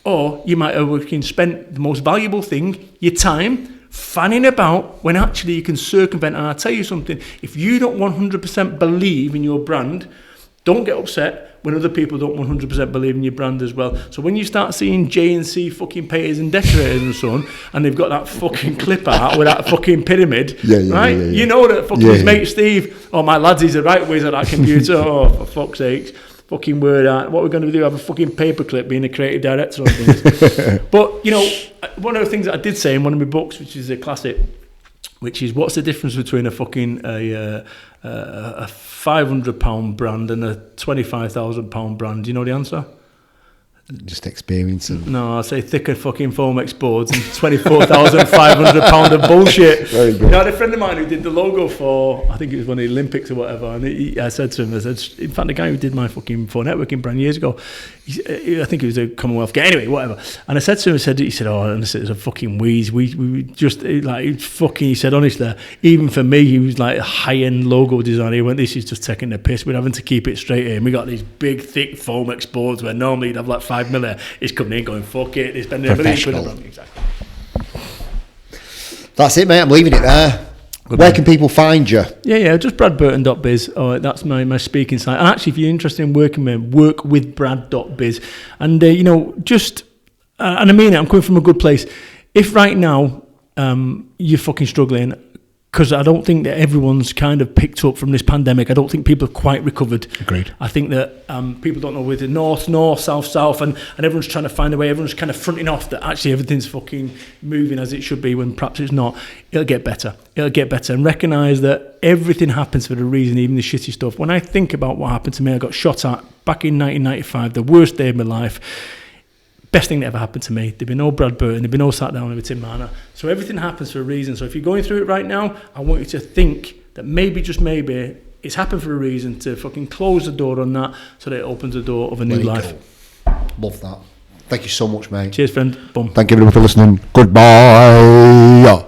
Or you might have fucking spent the most valuable thing, your time, fanning about, when actually you can circumvent. And I'll tell you something, if you don't 100% believe in your brand, don't get upset when other people don't 100% believe in your brand as well. So when you start seeing J&C fucking painters and decorators and so on, and they've got that fucking clip out with that fucking pyramid, right? Yeah. You know that fucking his mate Steve, my lads, he's a right whiz at that computer, for fuck's sakes. Fucking word out. What we're going to do, have a fucking paperclip being a creative director on things. But, one of the things that I did say in one of my books, which is a classic, which is, what's the difference between a fucking a £500 brand and a £25,000 brand? Do you know the answer? Just experience and... No, I'd say thicker fucking Foamex boards and £24,500 of bullshit. Very good. I had a friend of mine who did the logo for, I think it was one of the Olympics or whatever, and I said to him, in fact, the guy who did my fucking phone networking brand years ago, I think it was a Commonwealth game, anyway, whatever. And I said to him, he said, and I said, it's a fucking wheeze. We just, like, fucking, he said, honestly, even for me, he was like a high-end logo designer. He went, this is just taking the piss. We're having to keep it straight here. And we got these big, thick Foamex boards where normally you'd have like 5 mil. He's coming in going, fuck it. He's spending professional. Exactly. That's it, mate. I'm leaving it there. Where can people find you? Yeah, just bradburton.biz. Oh, that's my speaking site. And actually, if you're interested in working with me, work with brad.biz. And, and I mean it, I'm coming from a good place. If right now you're fucking struggling, because I don't think that everyone's kind of picked up from this pandemic. I don't think people have quite recovered. Agreed. I think that people don't know whether north, south, and everyone's trying to find a way. Everyone's kind of fronting off that actually everything's fucking moving as it should be when perhaps it's not. It'll get better. And recognise that everything happens for a reason, even the shitty stuff. When I think about what happened to me, I got shot at back in 1995, the worst day of my life. Best thing that ever happened to me. There'd be no Brad Burton, there'd be no sat down with Tim Marner. So everything happens for a reason. So if you're going through it right now, I want you to think that maybe, just maybe, it's happened for a reason, to fucking close the door on that so that it opens the door of a new life. Love that. Thank you so much, mate. Cheers, friend. Boom. Thank you everyone for listening. Goodbye.